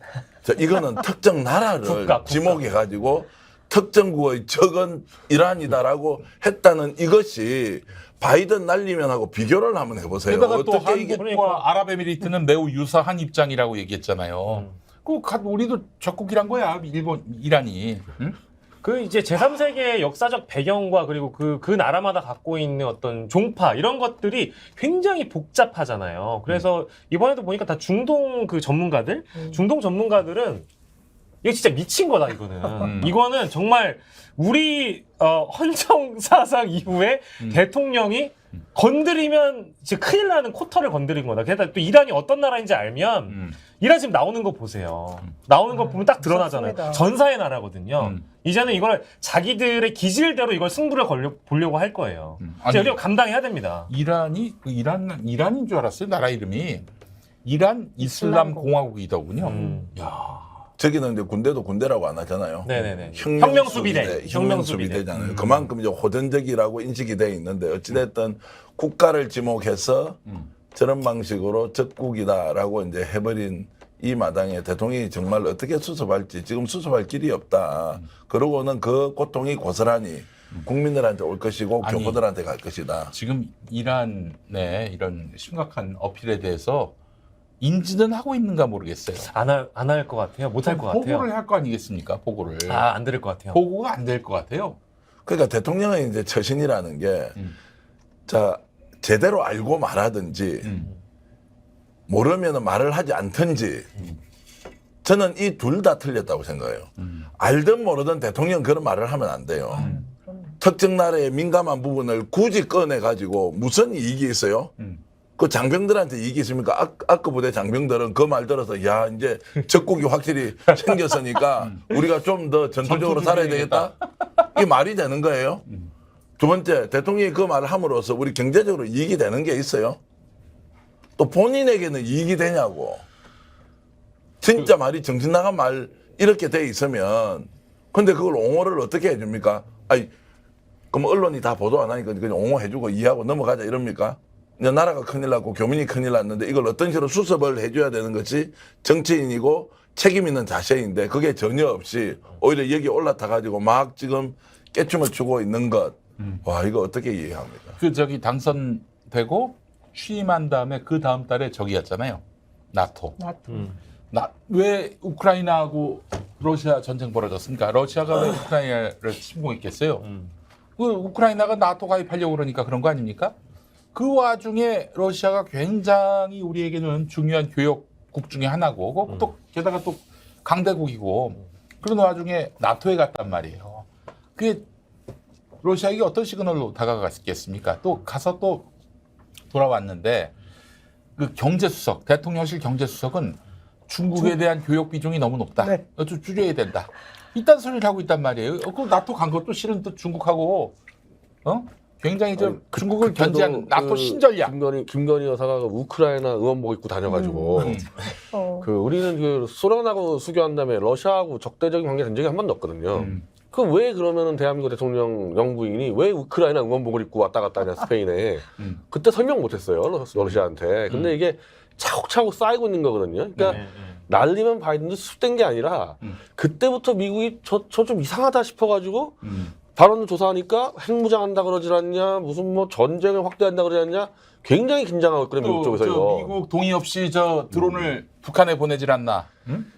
이거는 특정 나라를 국가. 지목해가지고 특정국의 적은 이란이다라고 했다는 이것이 바이든 날리면하고 비교를 한번 해보세요. 게다가 또 어떻게 이게 한국과 아랍에미리트는 매우 유사한 입장이라고 얘기했잖아요. 우리도 적국이란 거야, 이란이. 응? 그 이제 제3세계의 역사적 배경과 그리고 그 나라마다 갖고 있는 어떤 종파 이런 것들이 굉장히 복잡하잖아요. 그래서 이번에도 보니까 다 중동 그 전문가들, 중동 전문가들은 이거 진짜 미친 거다 이거는. 이거는 정말 우리 헌정 사상 이후에 대통령이 건드리면 지금 큰일 나는 쿼터를 건드린 거다. 게다가 또 이란이 어떤 나라인지 알면 이란 지금 나오는 거 보세요. 나오는 거 보면 딱 드러나잖아요. 무섭습니다. 전사의 나라거든요. 이제는 이걸 자기들의 기질대로 이걸 승부를 보려고 할 거예요. 아니, 우리가 감당해야 됩니다. 이란인 줄 알았어요. 나라 이름이 이란 이슬람 공화국이더군요. 야, 저기는 이제 군대도 군대라고 안 하잖아요. 네네네. 혁명수비대, 혁명수비대. 혁명수비대잖아요. 그만큼 이제 호전적이라고 인식이 돼 있는데 어찌됐든 국가를 지목해서 저런 방식으로 적국이다라고 이제 해버린 이 마당에 대통령이 정말 어떻게 수습할지 지금 수습할 길이 없다. 그러고는 그 고통이 고스란히 국민들한테 올 것이고 아니, 교포들한테 갈 것이다. 지금 이란의 이런 심각한 어필에 대해서 인지는 하고 있는가 모르겠어요. 안 할 것 같아요. 못 할 것 같아요. 보고를 할 거 아니겠습니까? 보고를. 안 들을 것 같아요. 보고가 안 될 것 같아요. 그러니까 대통령의 이제 처신이라는 게 자, 제대로 알고 말하든지 모르면 말을 하지 않든지 저는 이 둘 다 틀렸다고 생각해요. 알든 모르든 대통령 그런 말을 하면 안 돼요. 특정 나라의 민감한 부분을 굳이 꺼내가지고 무슨 이익이 있어요? 그 장병들한테 이익이 있습니까? 아까 부대 장병들은 그 말 들어서 야 이제 적국이 확실히 생겼으니까 우리가 좀 더 전투적으로 살아야 되겠다? 이게 말이 되는 거예요? 두 번째, 대통령이 그 말을 함으로써 우리 경제적으로 이익이 되는 게 있어요? 또 본인에게는 이익이 되냐고. 진짜 말이 정신 나간 말 이렇게 돼 있으면 근데 그걸 옹호를 어떻게 해줍니까? 아니 그럼 언론이 다 보도 안 하니까 그냥 옹호해주고 이해하고 넘어가자 이럽니까? 이제 나라가 큰일 났고 교민이 큰일 났는데 이걸 어떤 식으로 수습을 해줘야 되는 것이 정치인이고 책임 있는 자세인데 그게 전혀 없이 오히려 여기 올라타가지고 막 지금 깨춤을 추고 있는 것. 와 이거 어떻게 이해합니까? 당선되고 취임한 다음에 그 다음 달에 저기였잖아요. 나토. 왜 우크라이나하고 러시아 전쟁 벌어졌습니까? 러시아가 왜 우크라이나를 침공했겠어요? 그 우크라이나가 나토 가입하려고 그러니까 그런 거 아닙니까? 그 와중에 러시아가 굉장히 우리에게는 중요한 교역국 중에 하나고 또 게다가 또 강대국이고 그런 와중에 나토에 갔단 말이에요. 그게 러시아에게 어떤 시그널로 다가갔겠습니까? 또 가서 또 돌아왔는데 그 경제수석, 대통령실 경제수석은 중국에 대한 교역 비중이 너무 높다. 네. 좀 줄여야 된다. 이딴 소리를 하고 있단 말이에요. 그 나토 간 것도 실은 또 중국하고 굉장히 중국을 견제한 나토 신전략. 김건희 여사가 그 우크라이나 응원복 입고 다녀가지고 그 우리는 그 소련하고 수교한 다음에 러시아하고 적대적인 관계 된 적이 한 번도 없거든요. 그 왜 그러면은 대한민국 대통령 영부인이 왜 우크라이나 응원복을 입고 왔다 갔다 하냐 스페인에 그때 설명 못했어요 러시아한테. 근데 이게 차곡차곡 쌓이고 있는 거거든요. 그러니까 날리면 바이든도 수습된 게 아니라 그때부터 미국이 저 좀 이상하다 싶어가지고 발언을 조사하니까 핵무장한다 그러질 않냐 무슨 뭐 전쟁을 확대한다 그러지 않냐 굉장히 긴장하고 있거든요 미국 쪽에서요. 미국 동의 없이 저 드론을 북한에 보내질 않나.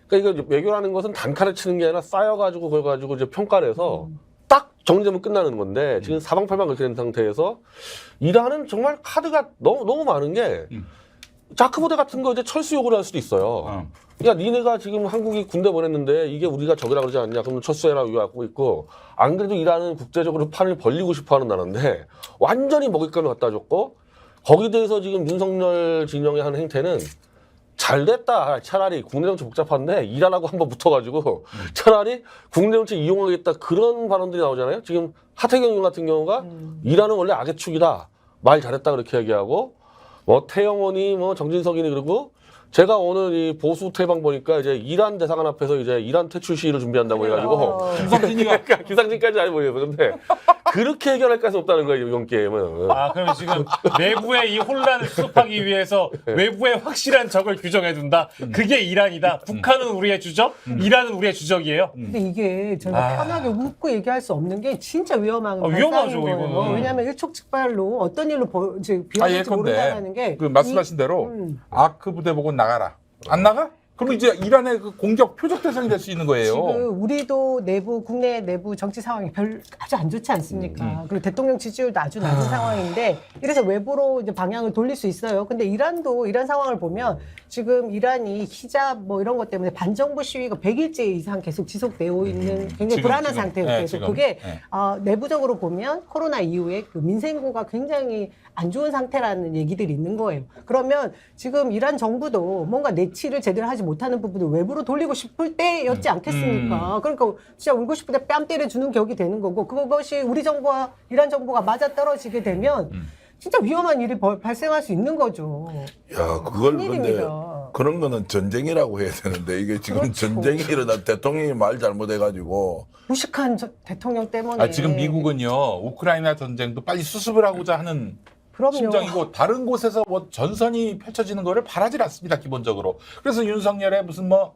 그러니까 이거 외교라는 것은 단칼에 치는 게 아니라 쌓여가지고 그걸 가지고 이제 평가를 해서 딱 정리되면 끝나는 건데 지금 사방팔방 그렇게 된 상태에서 이란은 정말 카드가 너무 많은 게 자크부대 같은 거 이제 철수 요구를 할 수도 있어요. 야, 니네가 지금 한국이 군대 보냈는데 이게 우리가 적이라 그러지 않냐? 그러면 철수해라 요구하고 있고 안 그래도 이란은 국제적으로 판을 벌리고 싶어하는 나라인데 완전히 먹잇감을 갖다 줬고 거기에 대해서 지금 윤석열 진영의 하는 행태는 잘 됐다. 차라리 국내 정치 복잡한데 이란하고 한번 붙어가지고 차라리 국내 정치 이용하겠다 그런 발언들이 나오잖아요. 지금 하태경 의원 같은 경우가 이란은 원래 악의 축이다. 말 잘했다 그렇게 얘기하고 뭐 태영원이 뭐 정진석이니 그러고 제가 오늘 이 보수 태방 보니까 이제 이란 대사관 앞에서 이제 이란 퇴출 시위를 준비한다고 해가지고 김상진이가 김상진까지 아니 모르겠어. 근데 그렇게 해결할 가수 없다는 거예요, 이번 게임은. 아, 그럼 지금 내부의 이 혼란을 수습하기 위해서 외부의 확실한 적을 규정해 둔다. 그게 이란이다. 북한은 우리의 주적, 이란은 우리의 주적이에요. 근데 이게 저희가 편하게 웃고 얘기할 수 없는 게 진짜 위험한 위험하죠, 발상인 거예요. 이거는. 왜냐하면 일촉즉발로 어떤 일로 비화될지 예컨대 모른다는 게 그 말씀하신 대로 아크 부대 보고 나가라. 안 나가? 그럼 이제 이란의 그 공격 표적 대상이 될 수 있는 거예요. 지금 우리도 국내 내부 정치 상황이 아주 안 좋지 않습니까? 그리고 대통령 지지율도 아주 낮은 상황인데 이래서 외부로 이제 방향을 돌릴 수 있어요. 근데 이란도 이란 상황을 보면 지금 이란이 히잡 뭐 이런 것 때문에 반정부 시위가 100일째 이상 계속 지속되고 있는 굉장히 지금, 불안한 지금. 상태예요. 네, 그래서 지금. 그게 네. 내부적으로 보면 코로나 이후에 그 민생구가 굉장히 안 좋은 상태라는 얘기들이 있는 거예요. 그러면 지금 이란 정부도 뭔가 내치를 제대로 하지 못하는 부분을 외부로 돌리고 싶을 때였지 않겠습니까? 그러니까 진짜 울고 싶을 때 뺨 때려주는 격이 되는 거고 그것이 우리 정부와 이란 정부가 맞아떨어지게 되면 진짜 위험한 일이 발생할 수 있는 거죠. 야, 그걸 근데 큰일입니다. 그런 거는 전쟁이라고 해야 되는데 이게 지금 그렇죠. 전쟁이 일어나 대통령이 말 잘못해가지고 무식한 대통령 때문에. 지금 미국은요 우크라이나 전쟁도 빨리 수습을 하고자 하는 그럼요. 심정이고 다른 곳에서 뭐 전선이 펼쳐지는 거를 바라질 않습니다 기본적으로. 그래서 윤석열의 무슨 뭐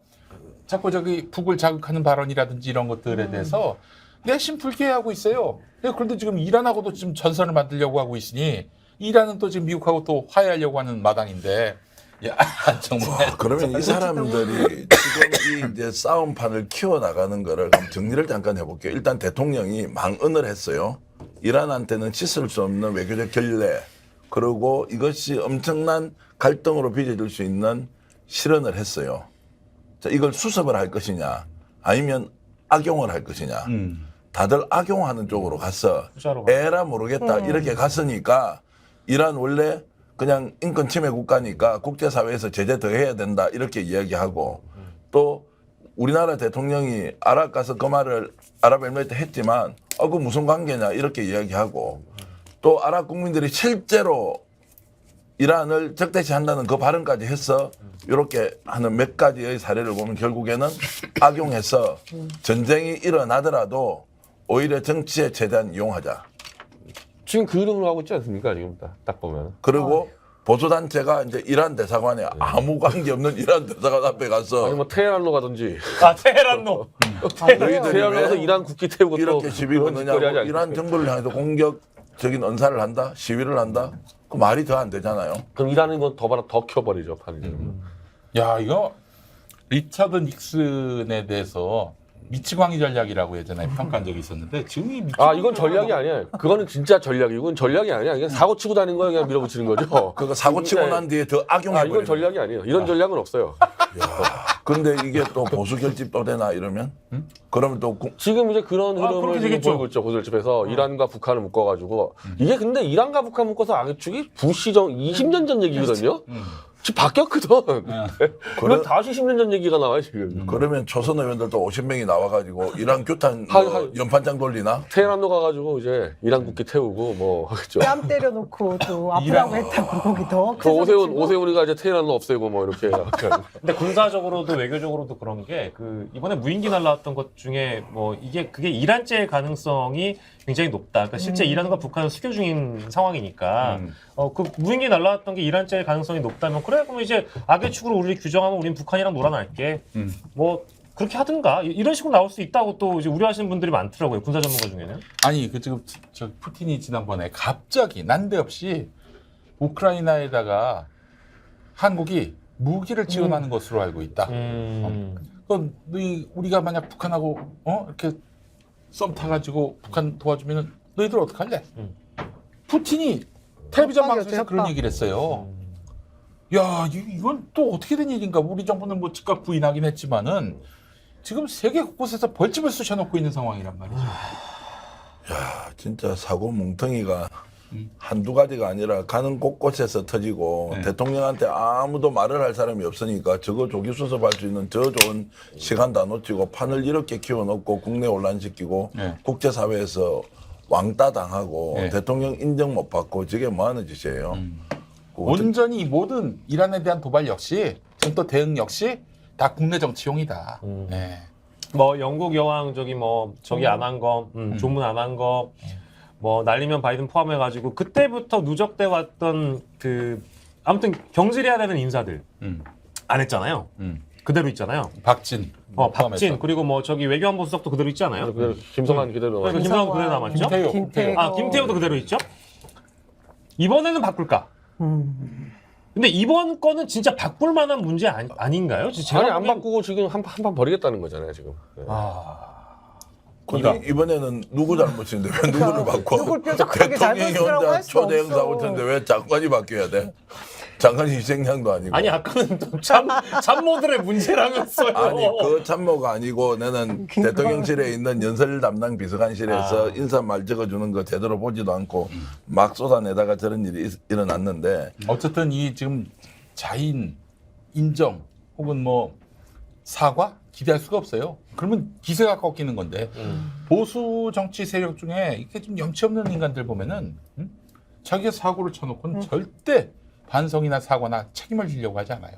자꾸 저기 북을 자극하는 발언이라든지 이런 것들에 대해서 내심 불쾌해하고 있어요. 그런데 지금 이란하고도 지금 전선을 만들려고 하고 있으니 이란은 또 지금 미국하고 또 화해하려고 하는 마당인데 야 정말. 그러면 이 사람들이 지금 이 이제 싸움판을 키워나가는 거를 한번 정리를 잠깐 해볼게요. 일단 대통령이 망언을 했어요. 이란한테는 씻을 수 없는 외교적 결례, 그리고 이것이 엄청난 갈등으로 빚어질 수 있는 실언을 했어요. 자, 이걸 수습을 할 것이냐, 아니면 악용을 할 것이냐. 다들 악용하는 쪽으로 가서 투자로 가. 에라 모르겠다 이렇게 갔으니까 이란 원래 그냥 인권 침해 국가니까 국제사회에서 제재 더 해야 된다 이렇게 이야기하고 또 우리나라 대통령이 아랍 가서 그 말을 아랍에미리트 했지만 그 무슨 관계냐 이렇게 이야기하고 또 아랍 국민들이 실제로 이란을 적대시한다는 그 발언까지 해서 이렇게 하는 몇 가지의 사례를 보면 결국에는 악용해서 전쟁이 일어나더라도 오히려 정치에 최대한 이용하자. 지금 그 흐름으로 하고 있지 않습니까? 지금 딱 보면. 그리고 보수단체가 이제 이란 대사관에 아무 관계 없는 이란 대사관 앞에 가서 아니 뭐 테헤란로 가든지. 아, 테헤란로. 너희들이 테헤란로 가서 왜 이란 국기 태우고 또 이렇게 시비 그런 짓거리 하지 거느냐고 않겠어요? 이란 정부를 향해서 공격적인 언사를 한다, 시위를 한다. 그 말이 더 안 되잖아요. 그럼 이란은 건 더 켜버리죠, 판을. 야 이거 리처드 닉슨에 대해서 미치광이 전략이라고 예전에 평가한 적이 있었는데 지금 이 아, 이건 전략이 아니야. 그거는 진짜 전략이고, 이건 전략이 아니야. 그냥 사고 치고 다니는 거야, 그냥 밀어붙이는 거죠. 그거 사고 치고 난 뒤에 더 악용해 아, 이건 버리는. 전략이 아니에요. 이런 전략은 없어요. 근데 이게 또 보수 결집 또 되나 이러면? 그러면 또 지금 이제 그런 흐름을 그렇게 지금 되겠죠. 보이고 있죠, 고설집에서. 이란과 북한을 묶어가지고. 이게 근데 이란과 북한 묶어서 악축이 부시정 20년 전 얘기거든요? 지금 바뀌었거든. 그건 다시 10년 전 얘기가 나와요, 지금. 그러면 초선 의원들도 50명이 나와가지고 이란 규탄 한- 연판장 돌리나? 테헤란로 가가지고 이제 이란 국기 태우고 뭐 하겠죠. 뺨 때려놓고 또 아프다고 했다고 거기 더 그 큰 소리 치고. 오세훈이가 이제 테헤란로 없애고 뭐 이렇게 약간. 근데 군사적으로도 외교적으로도 그런 게 그 이번에 무인기 날라왔던 것 중에 뭐 그게 이란제의 가능성이 굉장히 높다. 그러니까 실제 이란과 북한은 수교 중인 상황이니까 그 무인기 날라왔던 게 이란제의 가능성이 높다면 그래 그러면 이제 악의 축으로 우리를 규정하면 우린 북한이랑 놀아날게. 뭐 그렇게 하든가 이런 식으로 나올 수 있다고 또 이제 우려하시는 분들이 많더라고요. 군사 전문가 중에는. 아니 그 지금 저 푸틴이 지난번에 갑자기 난데없이 우크라이나에다가 한국이 무기를 지원하는 것으로 알고 있다. 그건 우리가 만약 북한하고 이렇게 썸 타가지고 북한 도와주면은 너희들 어떡할래? 푸틴이 텔레비전 협박이었죠, 방송에서 그런 협박. 얘기를 했어요. 야 이건 또 어떻게 된 일인가? 우리 정부는 뭐 즉각 부인하긴 했지만은 지금 세계 곳곳에서 벌집을 쑤셔놓고 있는 상황이란 말이죠. 야, 진짜 사고 뭉텅이가 한두 가지가 아니라 가는 곳곳에서 터지고 네. 대통령한테 아무도 말을 할 사람이 없으니까 저거 조기 수습할 수 있는 저 좋은 시간 다 놓치고 판을 이렇게 키워놓고 국내 혼란시키고 네. 국제사회에서 왕따 당하고 네. 대통령 인정 못 받고 저게 뭐 하는 짓이에요. 그거 온전히 모든 이란에 대한 도발 역시 지금 또 대응 역시 다 국내 정치용이다. 네. 뭐 영국 여왕 저기 안 한 거, 조문 안 한 거, 뭐 날리면 바이든 포함해가지고 그때부터 누적돼 왔던 그 아무튼 경질해야 되는 인사들 안 했잖아요. 그대로 있잖아요. 박진. 박진 그리고 뭐 저기 외교안보 수석도 그대로 있지 않아요? 그대로 김성한 그대로 그러니까 김성환 그대로 남았죠. 김태효. 김태호도 그대로 있죠. 이번에는 바꿀까? 근데 이번 거는 진짜 바꿀 만한 문제 아닌가요? 제가 아니 안 보기엔- 바꾸고 지금 한 판 버리겠다는 거잖아요 지금. 네. 근데 이번에는 누구 잘못인데 왜 누구를 바꿔? 누굴 뾰족하게 대통령이 잘못이라고 혼자 할 수가 초대형 없어. 사올 텐데 왜 장관이 바뀌어야 돼? 장관이 희생양도 아니고. 아니 아까는 또 참모들의 문제라면서요. 아니 그 참모가 아니고 나는 대통령실에 있는 연설 담당 비서관실에서 인사 말 적어주는 거 제대로 보지도 않고 막 쏟아내다가 저런 일이 일어났는데 어쨌든 이 지금 자인 인정 혹은 뭐 사과 기대할 수가 없어요. 그러면 기세가 꺾이는 건데 보수 정치 세력 중에 이렇게 좀 염치 없는 인간들 보면은 자기가 사고를 쳐놓고는 절대 반성이나 사과나 책임을 지려고 하지 않아요.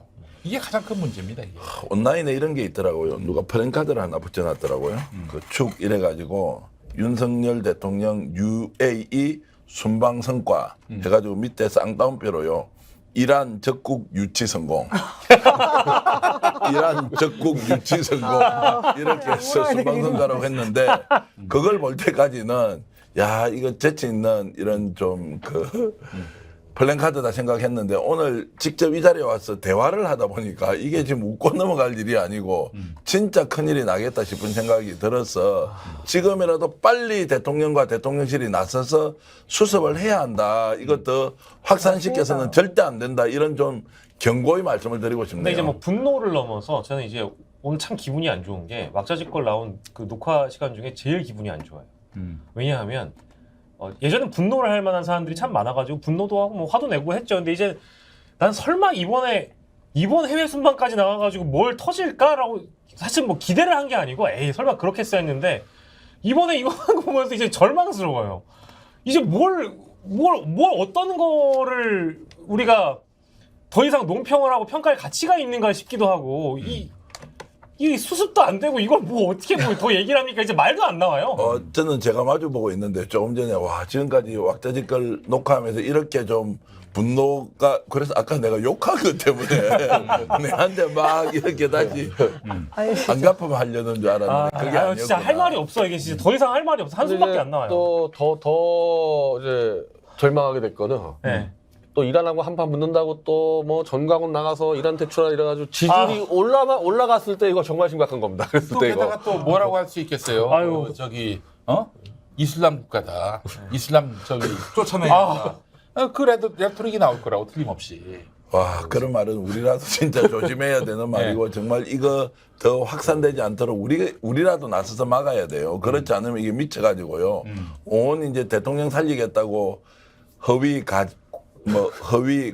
이게 가장 큰 문제입니다. 이게. 온라인에 이런 게 있더라고요. 누가 프랭카드를 하나 붙여놨더라고요. 그 축 이래가지고 윤석열 대통령 UAE 순방 성과 해가지고 밑에 쌍따옴표로요. 이란 적국 유치 성공. 이란 적국 유치 성공. 이렇게 해서 순방 성과라고 했는데 그걸 볼 때까지는 야 이거 재치 있는 이런 좀 그 플랜카드다 생각했는데 오늘 직접 이 자리에 와서 대화를 하다 보니까 이게 지금 웃고 넘어갈 일이 아니고 진짜 큰일이 나겠다 싶은 생각이 들어서 지금이라도 빨리 대통령과 대통령실이 나서서 수습을 해야 한다. 이것도 확산시켜서는 절대 안 된다. 이런 좀 경고의 말씀을 드리고 싶네요. 근데 이제 뭐 분노를 넘어서 저는 이제 오늘 참 기분이 안 좋은 게 왁자지껄 나온 그 녹화 시간 중에 제일 기분이 안 좋아요. 왜냐하면 예전에 분노를 할 만한 사람들이 참 많아가지고 분노도 하고 뭐 화도 내고 했죠. 근데 이제 난 설마 이번 해외 순방까지 나가가지고 뭘 터질까라고 사실 뭐 기대를 한 게 아니고 에이 설마 그렇겠어 했는데 이번에 이거 한 거 보면서 이제 절망스러워요. 이제 뭘 어떤 거를 우리가 더 이상 논평을 하고 평가할 가치가 있는가 싶기도 하고 이 수습도 안 되고 이걸 뭐 어떻게 뭐 더 얘기를 합니까? 이제 말도 안 나와요. 저는 제가 마주보고 있는데 조금 전에 와 지금까지 왁자지껄 녹화하면서 이렇게 좀 분노가 그래서 아까 내가 욕한 것 때문에 내한테 막 이렇게 다시 안 갚으면 하려는 줄 알았는데 그게 아니었구나. 진짜 할 말이 없어 이게 진짜 더 이상 할 말이 없어 한숨밖에 안 나와요. 또 이제 절망하게 됐거는 네. 또 이란하고 한판 붙는다고 또 뭐 전광훈 나가서 이란 퇴출하 이래가지고 지지율이 올라갔을 때 이거 정말 심각한 겁니다. 그랬을 또 때 이거. 게다가 또 뭐라고 할 수 있겠어요? 아유. 이슬람 국가다. 이슬람 쫓아내야 그래도 레토릭이 나올 거라고 틀림없이. 와 그런 말은 우리라도 진짜 조심해야 되는 말이고 정말 이거 더 확산되지 않도록 우리라도 나서서 막아야 돼요. 그렇지 않으면 이게 미쳐가지고요. 온 이제 대통령 살리겠다고 허위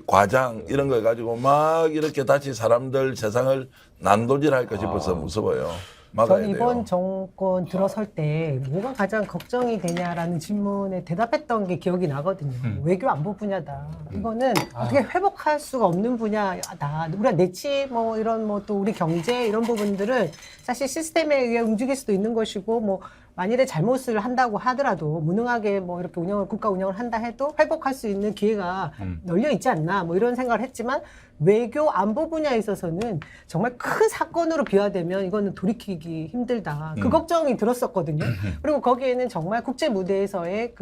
과장 이런 걸 가지고 막 이렇게 다시 사람들 세상을 난도질할까 싶어서 무서워요. 막아야 저는 돼요. 이번 정권 들어설 때 뭐가 가장 걱정이 되냐라는 질문에 대답했던 게 기억이 나거든요. 외교 안보 분야다. 이거는 어떻게 회복할 수가 없는 분야다. 우리가 내치 뭐 이런 뭐 또 우리 경제 이런 부분들은 사실 시스템에 의해 움직일 수도 있는 것이고 뭐 만일에 잘못을 한다고 하더라도 무능하게 뭐 이렇게 국가 운영을 한다 해도 회복할 수 있는 기회가 널려 있지 않나 뭐 이런 생각을 했지만 외교 안보 분야에 있어서는 정말 큰 사건으로 비화되면 이거는 돌이키기 힘들다. 그 걱정이 들었었거든요. 그리고 거기에는 정말 국제 무대에서의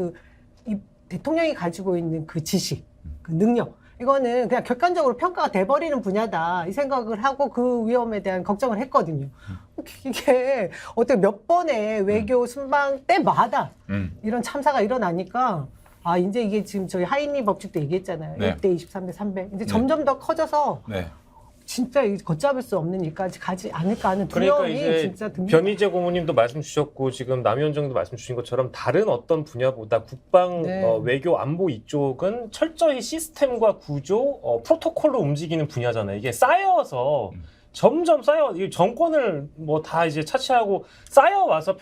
이 대통령이 가지고 있는 그 지식, 그 능력 이거는 그냥 객관적으로 평가가 돼버리는 분야다 이 생각을 하고 그 위험에 대한 걱정을 했거든요. 이게 어떻게 몇 번의 외교 순방 때마다 이런 참사가 일어나니까 이제 이게 지금 저희 하이니 법칙 때 얘기했잖아요. 네. 1대 23대 300 이제 점점 더 커져서 네. 진짜 걷잡을 수 없는 일까지 가지 않을까 하는 그러니까 두려움이 이제 진짜 듭니다. 변희재 고모님도 말씀 주셨고 지금 남위원장도 말씀 주신 것처럼 다른 어떤 분야보다 국방 네. 외교 안보 이쪽은 철저히 시스템과 구조 프로토콜로 움직이는 분야잖아요. 이게 쌓여서 점점 이 정권을 뭐 다 이제 차치하고 쌓여와서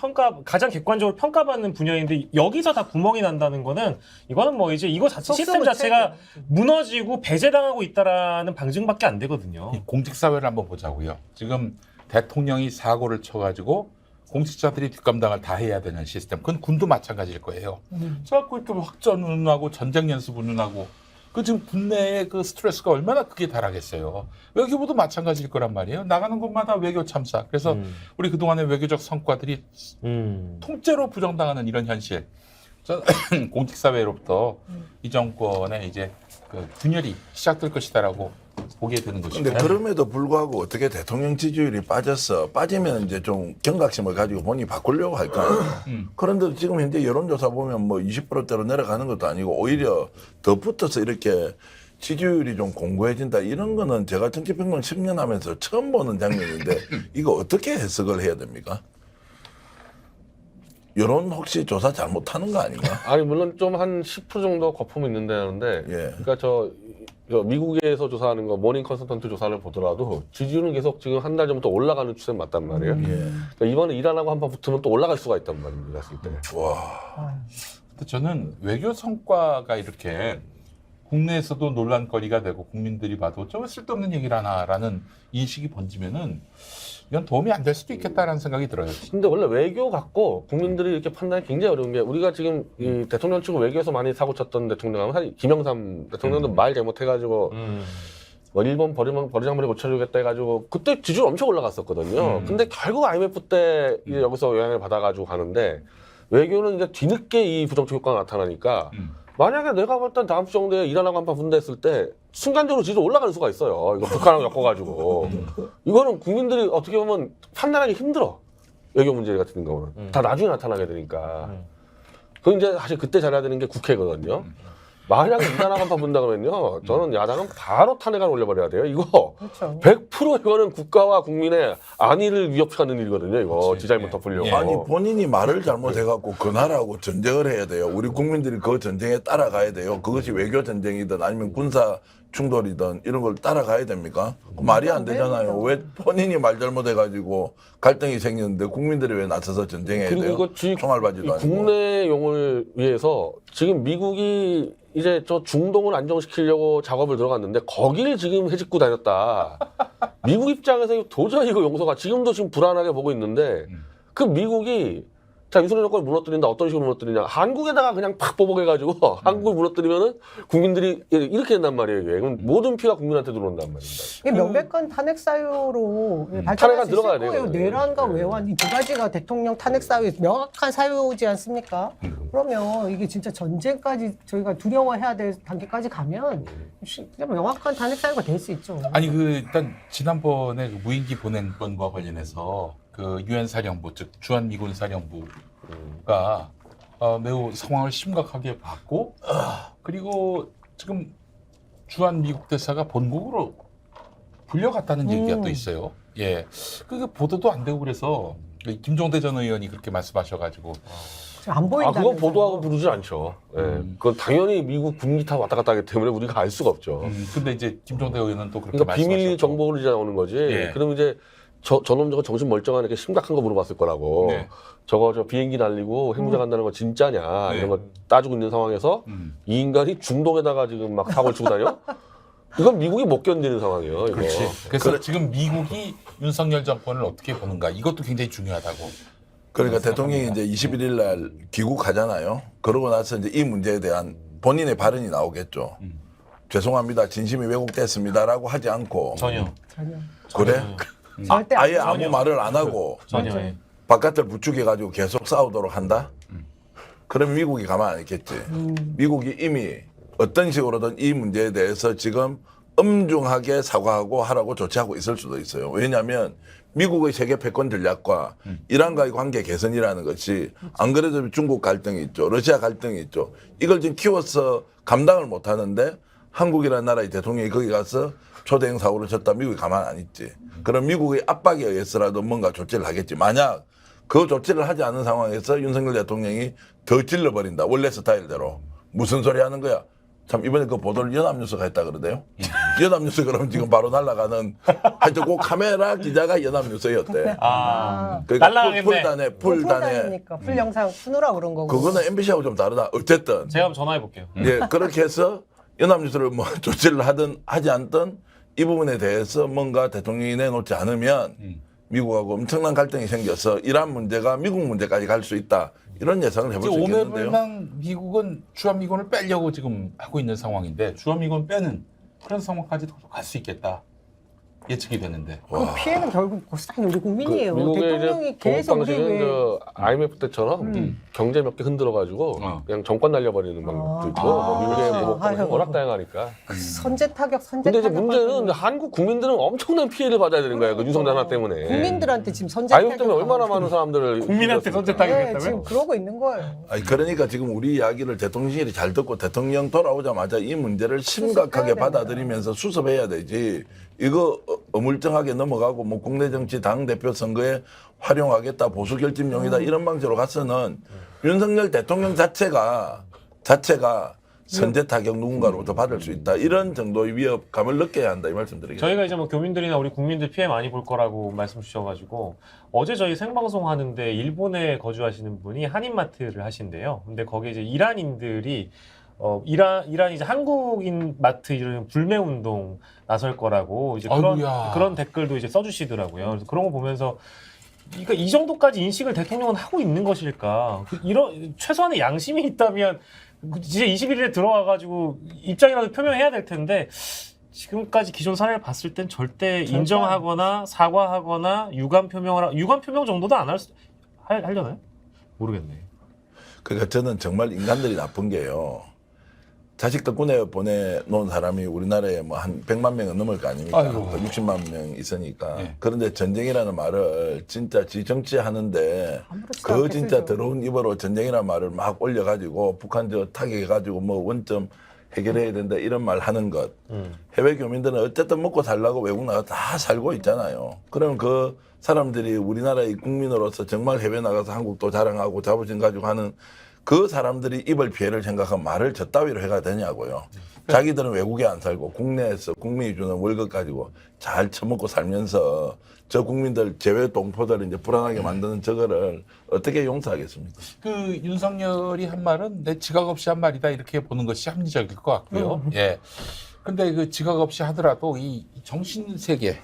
가장 객관적으로 평가받는 분야인데 여기서 다 구멍이 난다는 거는 이거는 뭐 이제 이거 시스템 자체가 무너지고 배제당하고 있다라는 방증밖에 안 되거든요. 이 공직사회를 한번 보자고요. 지금 대통령이 사고를 쳐가지고 공직자들이 뒷감당을 다 해야 되는 시스템. 그건 군도 마찬가지일 거예요. 자꾸 이렇게 확전 운운하고 전쟁 연습 운운하고 그 지금 국내의 그 스트레스가 얼마나 크게 달하겠어요. 외교부도 마찬가지일 거란 말이에요. 나가는 곳마다 외교 참사. 그래서 우리 그동안의 외교적 성과들이 통째로 부정당하는 이런 현실. 저는 공직사회로부터 이 정권의 이제 그 균열이 시작될 것이다라고 보게 되는 것이죠. 근데 그럼에도 불구하고 어떻게 대통령 지지율이 빠지면 이제 좀 경각심을 가지고 본인이 바꾸려고 할 거 아니에요. 그런데 지금 현재 여론조사 보면 뭐 20%대로 내려가는 것도 아니고 오히려 더 붙어서 이렇게 지지율이 좀 공고해진다. 이런 거는 제가 정치평론 10년 하면서 처음 보는 장면인데 이거 어떻게 해석을 해야 됩니까? 여론 혹시 조사 잘못하는 거 아닌가? 아니 물론 좀 한 10% 정도 거품이 있는데 예. 그러니까 저 미국에서 조사하는 거 모닝 컨설턴트 조사를 보더라도 지지율은 계속 지금 한 달 전부터 올라가는 추세 맞단 말이에요. 예. 그러니까 이번에 이란하고 한판 붙으면 또 올라갈 수가 있단 말입니다. 봤을 때. 와. 근데 저는 외교 성과가 이렇게 국내에서도 논란거리가 되고 국민들이 봐도 저 쓸데없는 얘기를 하나라는 인식이 번지면은 이건 도움이 안 될 수도 있겠다라는 생각이 들어요. 근데 원래 외교 갖고 국민들이 이렇게 판단이 굉장히 어려운 게 우리가 지금 이 대통령 치고 외교에서 많이 사고 쳤던 대통령은 사실 김영삼 대통령도 말 잘못해가지고 뭐 일본 버리장머리 고쳐주겠다 해가지고 그때 지지율 엄청 올라갔었거든요. 근데 결국 IMF 때 이제 여기서 영향을 받아가지고 가는데 외교는 이제 뒤늦게 이 부정적 효과가 나타나니까 만약에 내가 볼 땐 다음 주 정도에 이란하고 한판 분다했을 때 순간적으로 지지율 올라가는 수가 있어요. 이거 북한하고 엮어가지고 이거는 국민들이 어떻게 보면 판단하기 힘들어. 외교 문제 같은 경우는 다 나중에 나타나게 되니까. 그 이제 사실 그때 잘해야 되는 게 국회거든요. 만약에 이란하고 한판 분다 그러면요, 저는 야당은 바로 탄핵안 올려버려야 돼요. 이거 그렇죠. 100% 이거는 국가와 국민의 안위를 위협하는 일이거든요. 이거 그렇지. 지잘못 덮으려고. 예. 아니 본인이 말을 잘못해갖고 그 나라하고 전쟁을 해야 돼요. 우리 국민들이 그 전쟁에 따라가야 돼요. 그것이 외교 전쟁이든 아니면 군사 충돌이든 이런 걸 따라가야 됩니까? 말이 안 되잖아요. 왜 본인이 말 잘못해가지고 갈등이 생겼는데 국민들이 왜 나서서 전쟁해야 그리고 돼요? 이거 이 총알바지도 아니고. 국내용을 위해서 지금 미국이 이제 저 중동을 안정시키려고 작업을 들어갔는데 거길 지금 해집고 다녔다. 미국 입장에서 도저히 이거 용서가 지금도 지금 불안하게 보고 있는데 그 미국이 자 윤석열 정권을 무너뜨린다. 어떤 식으로 무너뜨리냐. 한국에다가 그냥 팍 보복해가지고 한국을 무너뜨리면은 국민들이 이렇게 된단 말이에요. 이게. 그럼 모든 피가 국민한테 들어온단 말입니다. 이게 명백한 탄핵 사유로 발전할 탄핵안 수 있을 들어가야 거예요. 돼요. 내란과 외환 이 두 가지가 대통령 탄핵 사유 명확한 사유지 않습니까? 그러면 이게 진짜 전쟁까지 저희가 두려워해야 될 단계까지 가면 진짜 명확한 탄핵 사유가 될 수 있죠. 아니 그 일단 지난번에 그 무인기 보낸 건과 관련해서 그 유엔 사령부 즉 주한 미군 사령부가 매우 상황을 심각하게 봤고 그리고 지금 주한 미국 대사가 본국으로 불려갔다는 얘기가 또 있어요. 예, 그게 보도도 안 되고 그래서 김종대 전 의원이 그렇게 말씀하셔가지고 지금 안 보인다. 그건 보도하고 부르진 않죠. 예. 그건 당연히 미국 군기 타 왔다 갔다 하기 때문에 우리가 알 수가 없죠. 근데 이제 김종대 의원은 또 그렇게 그러니까 비밀 말씀하셨고. 정보를 이제 나오는 거지. 예. 그럼 이제 저놈 저거 정신 멀쩡한 이렇게 심각한 거 물어봤을 거라고. 네. 저 비행기 날리고 핵무장 한다는 거 진짜냐 네. 이런 거 따지고 있는 상황에서 이 인간이 중동에다가 지금 막 사고를 치고 다녀? 이건 미국이 못 견디는 상황이에요. 이거. 그렇지. 그래서 지금 미국이 윤석열 정권을 어떻게 보는가 이것도 굉장히 중요하다고. 그러니까 대통령이 이제 21일 날 귀국하잖아요. 그러고 나서 이제 이 문제에 대한 본인의 발언이 나오겠죠. 죄송합니다. 진심이 왜곡됐습니다라고 하지 않고 전혀. 그래? 절대 아예 안 아무 말을 안 하고 전혀. 맞아요. 예. 바깥을 부추겨가지고 계속 싸우도록 한다? 그럼 미국이 가만 안 있겠지. 미국이 이미 어떤 식으로든 이 문제에 대해서 지금 엄중하게 사과하고 하라고 조치하고 있을 수도 있어요. 왜냐하면 미국의 세계 패권 전략과 이란과의 관계 개선이라는 것이 안 그래도 중국 갈등이 있죠. 러시아 갈등이 있죠. 이걸 지금 키워서 감당을 못 하는데 한국이라는 나라의 대통령이 거기 가서 초대형 사고를 쳤다 미국이 가만 안 있지. 그럼 미국의 압박에 의해서라도 뭔가 조치를 하겠지. 만약 그 조치를 하지 않은 상황에서 윤석열 대통령이 더 찔러버린다. 원래 스타일대로. 무슨 소리 하는 거야? 참 이번에 그 보도를 연합뉴스가 했다 그러대요. 연합뉴스 그러면 지금 바로 날아가는 하여튼 그 카메라 기자가 연합뉴스였대. 그러니까 날라가겠네. 풀단에 풀단이니까 풀 영상 푸느라 그런 거고. 그거는 MBC하고 좀 다르다. 어쨌든 제가 한번 전화해 볼게요. 예, 그렇게 해서 연합뉴스를 뭐 조치를 하든 하지 않든 이 부분에 대해서 뭔가 대통령이 내놓지 않으면 미국하고 엄청난 갈등이 생겨서 이란 문제가 미국 문제까지 갈 수 있다. 이런 예상을 해볼 수 있겠는데요. 오매불망 미국은 주한미군을 빼려고 지금 하고 있는 상황인데 주한미군 빼는 그런 상황까지도 갈 수 있겠다 예측이 되는데. 그 피해는 결국 고스란히 우리 국민이에요. 미국의 대통령이 이제 계속 우리 방식은 왜 저 IMF 때처럼 경제 몇 개 흔들어가지고 그냥 정권 날려버리는 방법도 있고 뭐 미국의 뭐 방식이 아유. 워낙 다양하니까. 선제 타격, 선제 근데 이제 타격. 문제는 한국 국민들은 엄청난 피해를 받아야 되는 거예요. 그 윤석열 하나 때문에. 국민들한테 지금 선제 IMF 타격. 때문에 얼마나 많은 사람들을 국민한테 선제 네, 타격했다고요? 지금 그러고 있는 거예요. 아니 그러니까 지금 우리 이야기를 대통령실이 잘 듣고 대통령 돌아오자마자 이 문제를 심각하게 수습해야 받아들이면서 수습해야 되지. 이거 어물쩡하게 넘어가고 뭐 국내 정치 당 대표 선거에 활용하겠다 보수 결집용이다 이런 방식으로 가서는 윤석열 대통령 자체가 선제 타격 누군가로부터 받을 수 있다 이런 정도의 위협감을 느껴야 한다 이 말씀드리겠습니다. 저희가 이제 뭐 교민들이나 우리 국민들 피해 많이 볼 거라고 말씀 주셔가지고 어제 저희 생방송 하는데 일본에 거주하시는 분이 한인마트를 하신대요. 근데 거기에 이제 이란인들이 이란이 이제 한국인 마트 이런 불매 운동 나설 거라고 이제 아이고야. 그런 댓글도 이제 써주시더라고요. 그래서 그런 거 보면서 그러니까 이 정도까지 인식을 대통령은 하고 있는 것일까? 이런 최소한의 양심이 있다면 이제 21일에 들어와가지고 입장이라도 표명해야 될 텐데 지금까지 기존 사례를 봤을 땐 절대 인정하거나 사과하거나 유감 표명 정도도 안 하려나요? 모르겠네. 그러니까 저는 정말 인간들이 나쁜 게요. 자식들 군에 보내놓은 사람이 우리나라에 뭐 한 100만 명은 넘을 거 아닙니까? 아이고. 60만 명 있으니까. 네. 그런데 전쟁이라는 말을 진짜 지 정치하는데 아무렇지도 그 않게 진짜 쓰죠. 더러운 입으로 전쟁이라는 말을 막 올려가지고 북한 저 타격해가지고 뭐 원점 해결해야 된다 이런 말 하는 것. 해외 교민들은 어쨌든 먹고 살라고 외국 나가 다 살고 있잖아요. 그럼 그 사람들이 우리나라의 국민으로서 정말 해외 나가서 한국도 자랑하고 자부심 가지고 하는 그 사람들이 입을 피해를 생각하면 말을 저 따위로 해가 되냐고요. 자기들은 외국에 안 살고 국내에서 국민이 주는 월급 가지고 잘 처먹고 살면서 저 국민들 제외 동포들을 이제 불안하게 만드는 저거를 어떻게 용서하겠습니까? 그 윤석열이 한 말은 내 지각 없이 한 말이다 이렇게 보는 것이 합리적일 것 같고요. 예. 근데 그 지각 없이 하더라도 이 정신 세계,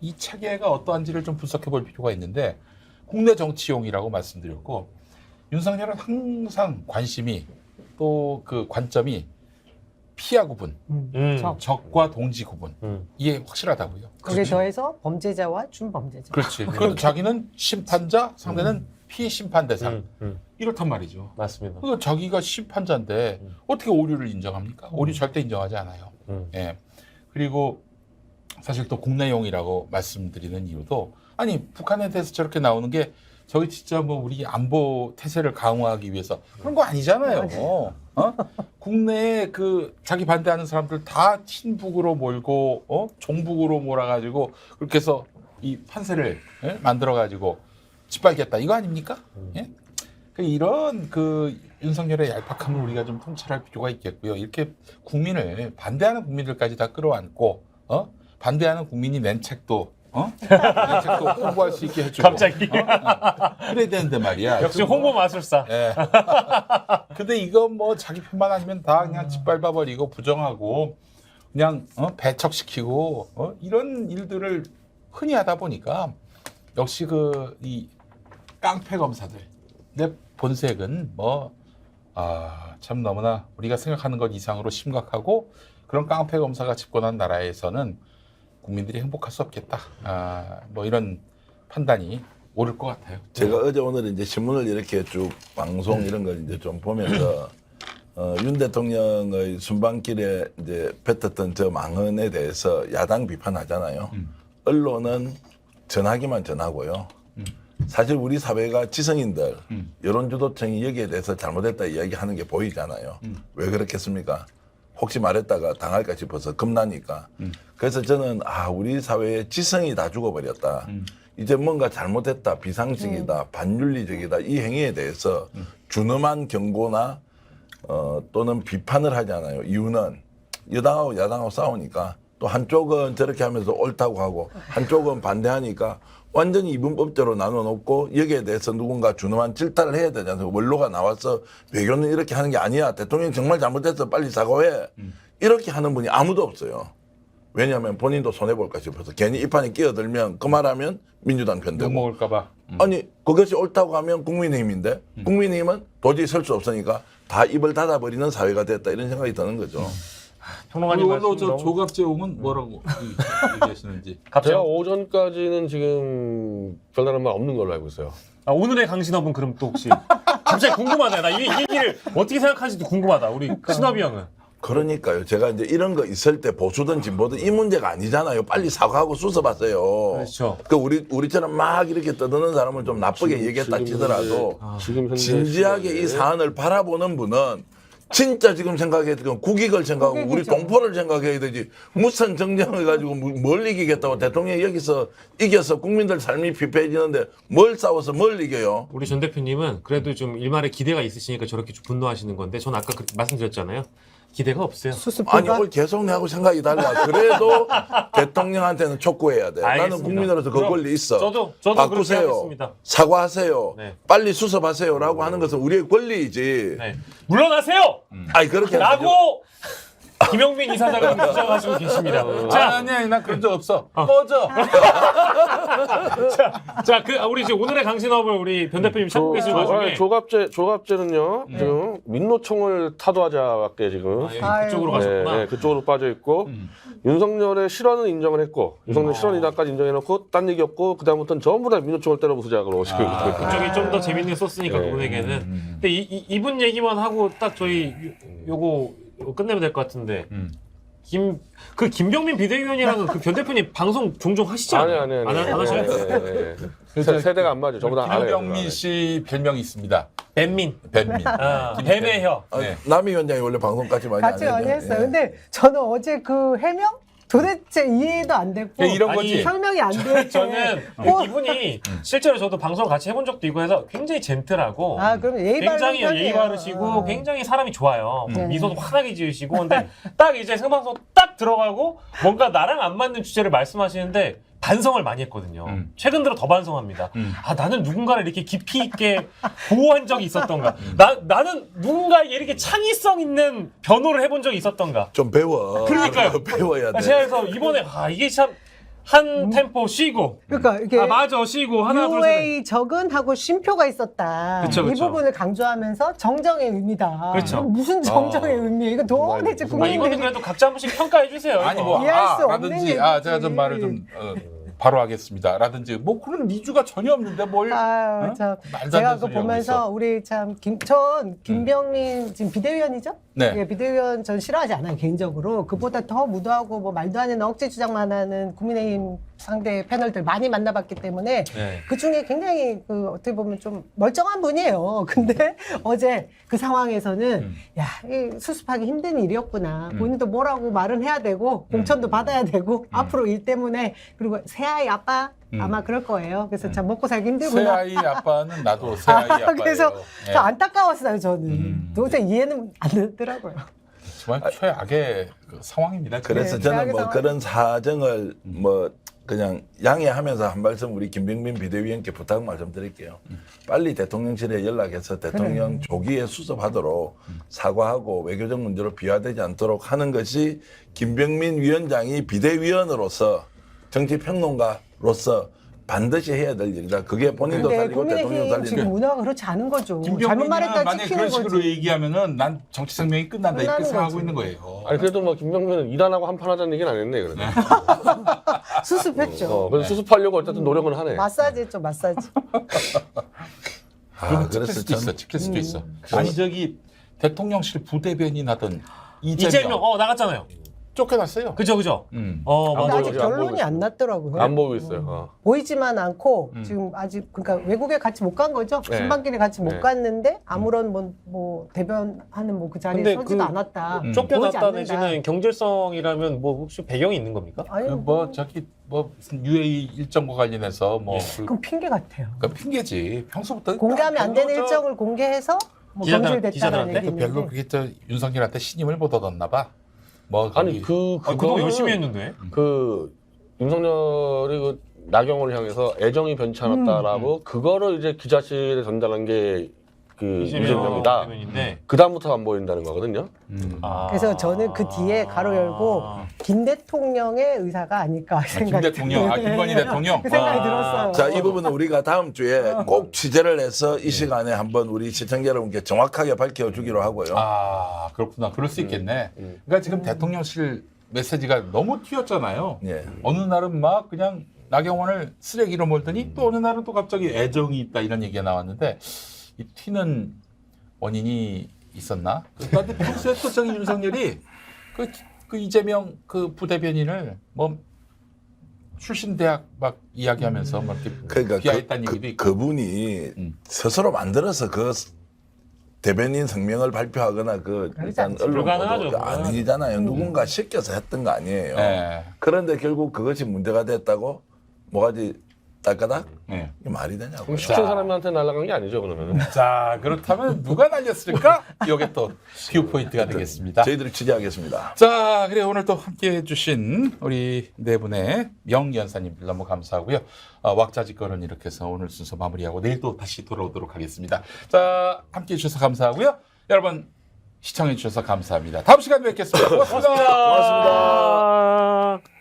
이 체계가 어떠한지를 좀 분석해 볼 필요가 있는데 국내 정치용이라고 말씀드렸고 윤석열은 항상 관심이 또 그 관점이 피하 구분, 적과 동지 구분 이게 확실하다고요. 거기에 더해서 범죄자와 준범죄자. 그렇지. 그럼 자기는 심판자, 상대는 피심판 대상. 이렇단 말이죠. 맞습니다. 그 자기가 심판자인데 어떻게 오류를 인정합니까? 오류 절대 인정하지 않아요. 예. 그리고 사실 또 국내용이라고 말씀드리는 이유도 아니 북한에 대해서 저렇게 나오는 게 저기 진짜 뭐 우리 안보 태세를 강화하기 위해서 그런 거 아니잖아요. 국내에 그 자기 반대하는 사람들 다 친북으로 몰고 종북으로 몰아가지고 그렇게 해서 이 판세를 만들어가지고 짓밟겠다 이거 아닙니까? 예? 이런 그 윤석열의 얄팍함을 우리가 좀 통찰할 필요가 있겠고요. 이렇게 국민을 반대하는 국민들까지 다 끌어안고 반대하는 국민이 낸 책도 낸 책도 홍보할 수 있게 해주고 갑자기 그래야 되는데 말이야. 역시 홍보 마술사. 예. 근데 이거 뭐 자기 편만 아니면 다 그냥 짓밟아버리고 부정하고 그냥 배척시키고 이런 일들을 흔히 하다 보니까 역시 그 이 깡패 검사들 내 본색은 참 너무나 우리가 생각하는 것 이상으로 심각하고 그런 깡패 검사가 집권한 나라에서는 국민들이 행복할 수 없겠다. 뭐 이런 판단이 옳을 것 같아요. 제가 어제 오늘 이제 신문을 이렇게 쭉 방송 이런 걸 이제 좀 보면서 윤 대통령의 순방길에 이제 뱉었던 저 망언에 대해서 야당 비판하잖아요. 언론은 전하기만 전하고요. 사실 우리 사회가 지성인들, 여론주도청이 여기에 대해서 잘못했다 이야기하는 게 보이잖아요. 왜 그렇겠습니까? 혹시 말했다가 당할까 싶어서 겁나니까. 그래서 저는 우리 사회의 지성이 다 죽어버렸다. 이제 뭔가 잘못했다, 비상식이다, 반윤리적이다 이 행위에 대해서 준엄한 경고나 또는 비판을 하잖아요. 이유는 여당하고 야당하고 싸우니까 또 한쪽은 저렇게 하면서 옳다고 하고 한쪽은 반대하니까 완전히 이분법대로 나눠놓고 여기에 대해서 누군가 준엄한 질타를 해야 되지 않습니까? 원로가 나와서 외교는 이렇게 하는 게 아니야. 대통령이 정말 잘못했어. 빨리 사과해. 이렇게 하는 분이 아무도 없어요. 왜냐하면 본인도 손해볼까 싶어서 괜히 이 판에 끼어들면 그 말하면 민주당 편되고 욕먹을까봐. 아니 그것이 옳다고 하면 국민의힘인데 국민의힘은 도저히 설 수 없으니까 다 입을 닫아버리는 사회가 됐다 이런 생각이 드는 거죠. 평론가님 오늘도 말씀 저 너무 조갑제홍은 뭐라고 얘기하시는지. 제가 갑자기 오전까지는 지금 별다른 말 없는 걸로 알고 있어요. 오늘의 강신업은 그럼 또 혹시 갑자기 궁금하네. 나 이 얘기를 어떻게 생각하는지도 궁금하다. 우리 신업이 형은. 그러니까요. 제가 이제 이런 거 있을 때 보수든 진보든 이 문제가 아니잖아요. 빨리 사과하고 수습하세요. 그렇죠. 그 우리처럼 막 이렇게 떠드는 사람을 좀 나쁘게 얘기했다 치더라도 지금 현재 진지하게 이 사안을 바라보는 분은 진짜 지금 생각해야 되고 국익을 생각하고 우리 국익이죠. 동포를 생각해야 되지. 무슨 정쟁을 가지고 뭘 이기겠다고 대통령이 여기서 이겨서 국민들 삶이 피폐해지는데 뭘 싸워서 뭘 이겨요. 우리 전 대표님은 그래도 좀 일말의 기대가 있으시니까 저렇게 좀 분노하시는 건데 전 아까 그렇게 말씀드렸잖아요. 기대가 없어요. 수습 아니 불가. 오늘 계속 내하고 생각이 달라. 그래도 대통령한테는 촉구해야 돼. 나는 알겠습니다. 국민으로서 그 그럼 권리 있어. 저도 그렇게 바꾸세요. 하겠습니다. 사과하세요. 네. 빨리 수습하세요라고 하는 것은 우리의 권리이지. 네. 물러나세요! 아니 그렇게 라고 김영민 이사장은 주장하시고 계십니다. 자, 아니, 난 그런 적 없어. 꺼져. 자, 우리 이제 오늘의 강신업을 우리 변 대표님 찾고 계신 와중에 조갑제는요 지금 민노총을 타도하자게 지금 그쪽으로 아이고. 가셨구나. 네, 그쪽으로 빠져 있고 윤석열의 실언은 인정을 했고 윤석열 실언이다까지 인정해놓고 딴 얘기 없고 그 다음부터는 전부 다 민노총을 때려부수자고 시키고 있거든요. 그쪽이 좀 더 재밌는 소스니까 네. 그분에게는. 근데 이분 얘기만 하고 딱 저희 요거 끝내면 될 것 같은데. 김병민 비대위원이라는 그 변 대표님 방송 종종 하시지 않아요? 아니. 안 하셔요? 세대가 안 맞아요. 저보다 알아요. 김병민 씨 별명이 있습니다. 뱀민. 뱀민. 뱀의 혀. 네. 남희 위원장이 원래 방송까지 많이 같이 안 많이 해요. 했어요. 예. 근데 저는 어제 그 해명 도대체 이해도 안 됐고 이런 아니, 거지. 설명이 안 돼. 저는 이분이 실제로 저도 방송 같이 해본 적도 있고 해서 굉장히 젠틀하고 아 그럼 예의 굉장히 바르는 예의 편이에요. 바르시고 굉장히 사람이 좋아요. 네. 미소도 환하게 지으시고 근데 딱 이제 생방송 딱 들어가고 뭔가 나랑 안 맞는 주제를 말씀하시는데 반성을 많이 했거든요. 최근 들어 더 반성합니다. 아 나는 누군가를 이렇게 깊이 있게 보호한 적이 있었던가. 나는 누군가에게 이렇게 창의성 있는 변호를 해본 적이 있었던가. 좀 배워. 그러니까요. 배워야 돼. 제가 그래서 이번에 이게 참 한 템포 쉬고 그러니까 이게 맞아 쉬고 하나 둘 셋. UA 적은하고 쉼표가 있었다. 그쵸, 이 그쵸. 부분을 강조하면서 정정의 의미다. 그렇죠. 무슨 정정의 의미? 이거 도대체 무슨 이거는 국민들이 그래도 각자 한 번씩 평가해 주세요. 아니 이거. 뭐 이해할 수 없는 라든지 얘기지. 제가 좀 말을 좀 바로 하겠습니다. 라든지 뭐 그런 이주가 전혀 없는데 뭘 아유, 어? 참. 말도 안 제가 되는 그거 소리 하고 보면서 있어. 우리 참 김병민 지금 비대위원이죠? 네. 예, 비대위원 전 싫어하지 않아요 개인적으로. 그보다 더 무도하고 뭐 말도 안 되는 억지 주장만 하는 국민의힘 상대 패널들 많이 만나봤기 때문에 네. 그 중에 굉장히 그 어떻게 보면 좀 멀쩡한 분이에요. 근데 어제 그 상황에서는 야, 이 수습하기 힘든 일이었구나. 본인도 뭐라고 말은 해야 되고 공천도 받아야 되고 앞으로 일 때문에 그리고 새아이 아빠 아마 그럴 거예요. 그래서 참 먹고 살기 힘들구나. 새아이 아빠는 나도 새아이 아빠예요. 그래서 예. 좀 안타까웠어요 저는. 도저히 이해는 안 되더라고요. 정말 최악의 그 상황입니다. 지금. 그래서 네, 저는 대학의 뭐 상황. 그런 사정을 뭐 그냥 양해하면서 한 말씀 우리 김병민 비대위원께 부탁 말씀드릴게요. 빨리 대통령실에 연락해서 대통령 조기에 수습하도록 사과하고 외교적 문제로 비화되지 않도록 하는 것이 김병민 위원장이 비대위원으로서 정치평론가로서 반드시 해야 될 일이다. 그게 본인도 근데 살리고 대통령 국민의힘 살리는 지금 문화가 그렇지 않은 거죠. 잘못 김병민이는 말했다 만약 찍히는 그런 식으로 거지. 얘기하면은 난 정치 생명이 끝난다 이렇게 끝나는 생각하고 거지. 있는 거예요. 아니 그래도 뭐 김병민은 일 안 하고 한판 하자는 얘기는 안 했네 그래도. 수습했죠. 그래서 수습하려고 어쨌든 노력은 하네. 마사지 했죠 마사지. 그러면 찍힐 그래서 수도 있어. 찍힐 수도 있어. 아니 저기 대통령실 부대변인 하던 이재명 나갔잖아요. 쫓겨났어요. 그죠. 근데 보이죠, 아직 안 결론이 보이죠. 안 났더라고요. 안 보고 있어요. 보이지만 않고 지금 아직 그러니까 외국에 같이 못 간 거죠. 네. 순방길에 같이 못 네. 갔는데 아무런 뭐 대변하는 뭐 그 자리에 서지도 않았다. 보이지 쫓겨났다 않는다. 내지는 경제성이라면 뭐 혹시 배경이 있는 겁니까? 아니 뭐 저기 뭐 무슨 UAE 일정과 관련해서 뭐 그건 핑계 같아요. 그 핑계지. 평소부터 공개하면 안 되는 별로 일정을 공개해서 뭐 기자들한테 경질됐다는 저 얘기인데. 별로 그게 저 윤석열한테 신임을 못 얻었나 봐. 뭐 아니 거기 그거 그동안 열심히 했는데. 그 윤석열이 그 나경원을 향해서 애정이 변치 않았다라고 그거를 이제 기자실에 전달한 게 이재명이다. 대변인데. 그 다음부터 안 보인다는 거거든요. 그래서 저는 그 뒤에 가로 열고 김 대통령의 의사가 아닐까 김 생각이 대통령, 김건희 대통령. 그 생각이 아. 들었어요. 자, 이 부분은 우리가 다음 주에 꼭 취재를 해서 이 시간에 한번 우리 시청자 여러분께 정확하게 밝혀주기로 하고요. 아, 그렇구나. 그럴 수 있겠네. 그러니까 지금 대통령실 메시지가 너무 튀었잖아요. 예. 어느 날은 막 그냥 나경원을 쓰레기로 몰더니 또 어느 날은 또 갑자기 애정이 있다 이런 얘기가 나왔는데 이 튀는 원인이 있었나? 그런데 평소에 또 저기 윤석열이 그 이재명 그 부대변인을 뭐 출신 대학 막 이야기하면서 막 이렇게 그러니까 비하했다는 얘기도 있고. 그분이 스스로 만들어서 그 대변인 성명을 발표하거나 그 일단 않죠. 언론 불가능하죠, 보도 불가능하죠. 아니잖아요. 누군가 시켜서 했던 거 아니에요. 예. 그런데 결국 그것이 문제가 됐다고 뭐가지 딸까닥? 예. 이게 말이 되냐고. 그럼 시킨 사람한테 날아간 게 아니죠, 그러면. 자, 그렇다면 누가 날렸을까? 이게 또 뷰 포인트가 되겠습니다. 저희들이 취재하겠습니다. 자, 그래 오늘 또 함께해 주신 우리 네 분의 명연사님들 너무 감사하고요. 왁자지껄은 이렇게 해서 오늘 순서 마무리하고 내일 또 다시 돌아오도록 하겠습니다. 자, 함께해 주셔서 감사하고요. 여러분 시청해 주셔서 감사합니다. 다음 시간에 뵙겠습니다. 고맙습니다. 고맙습니다.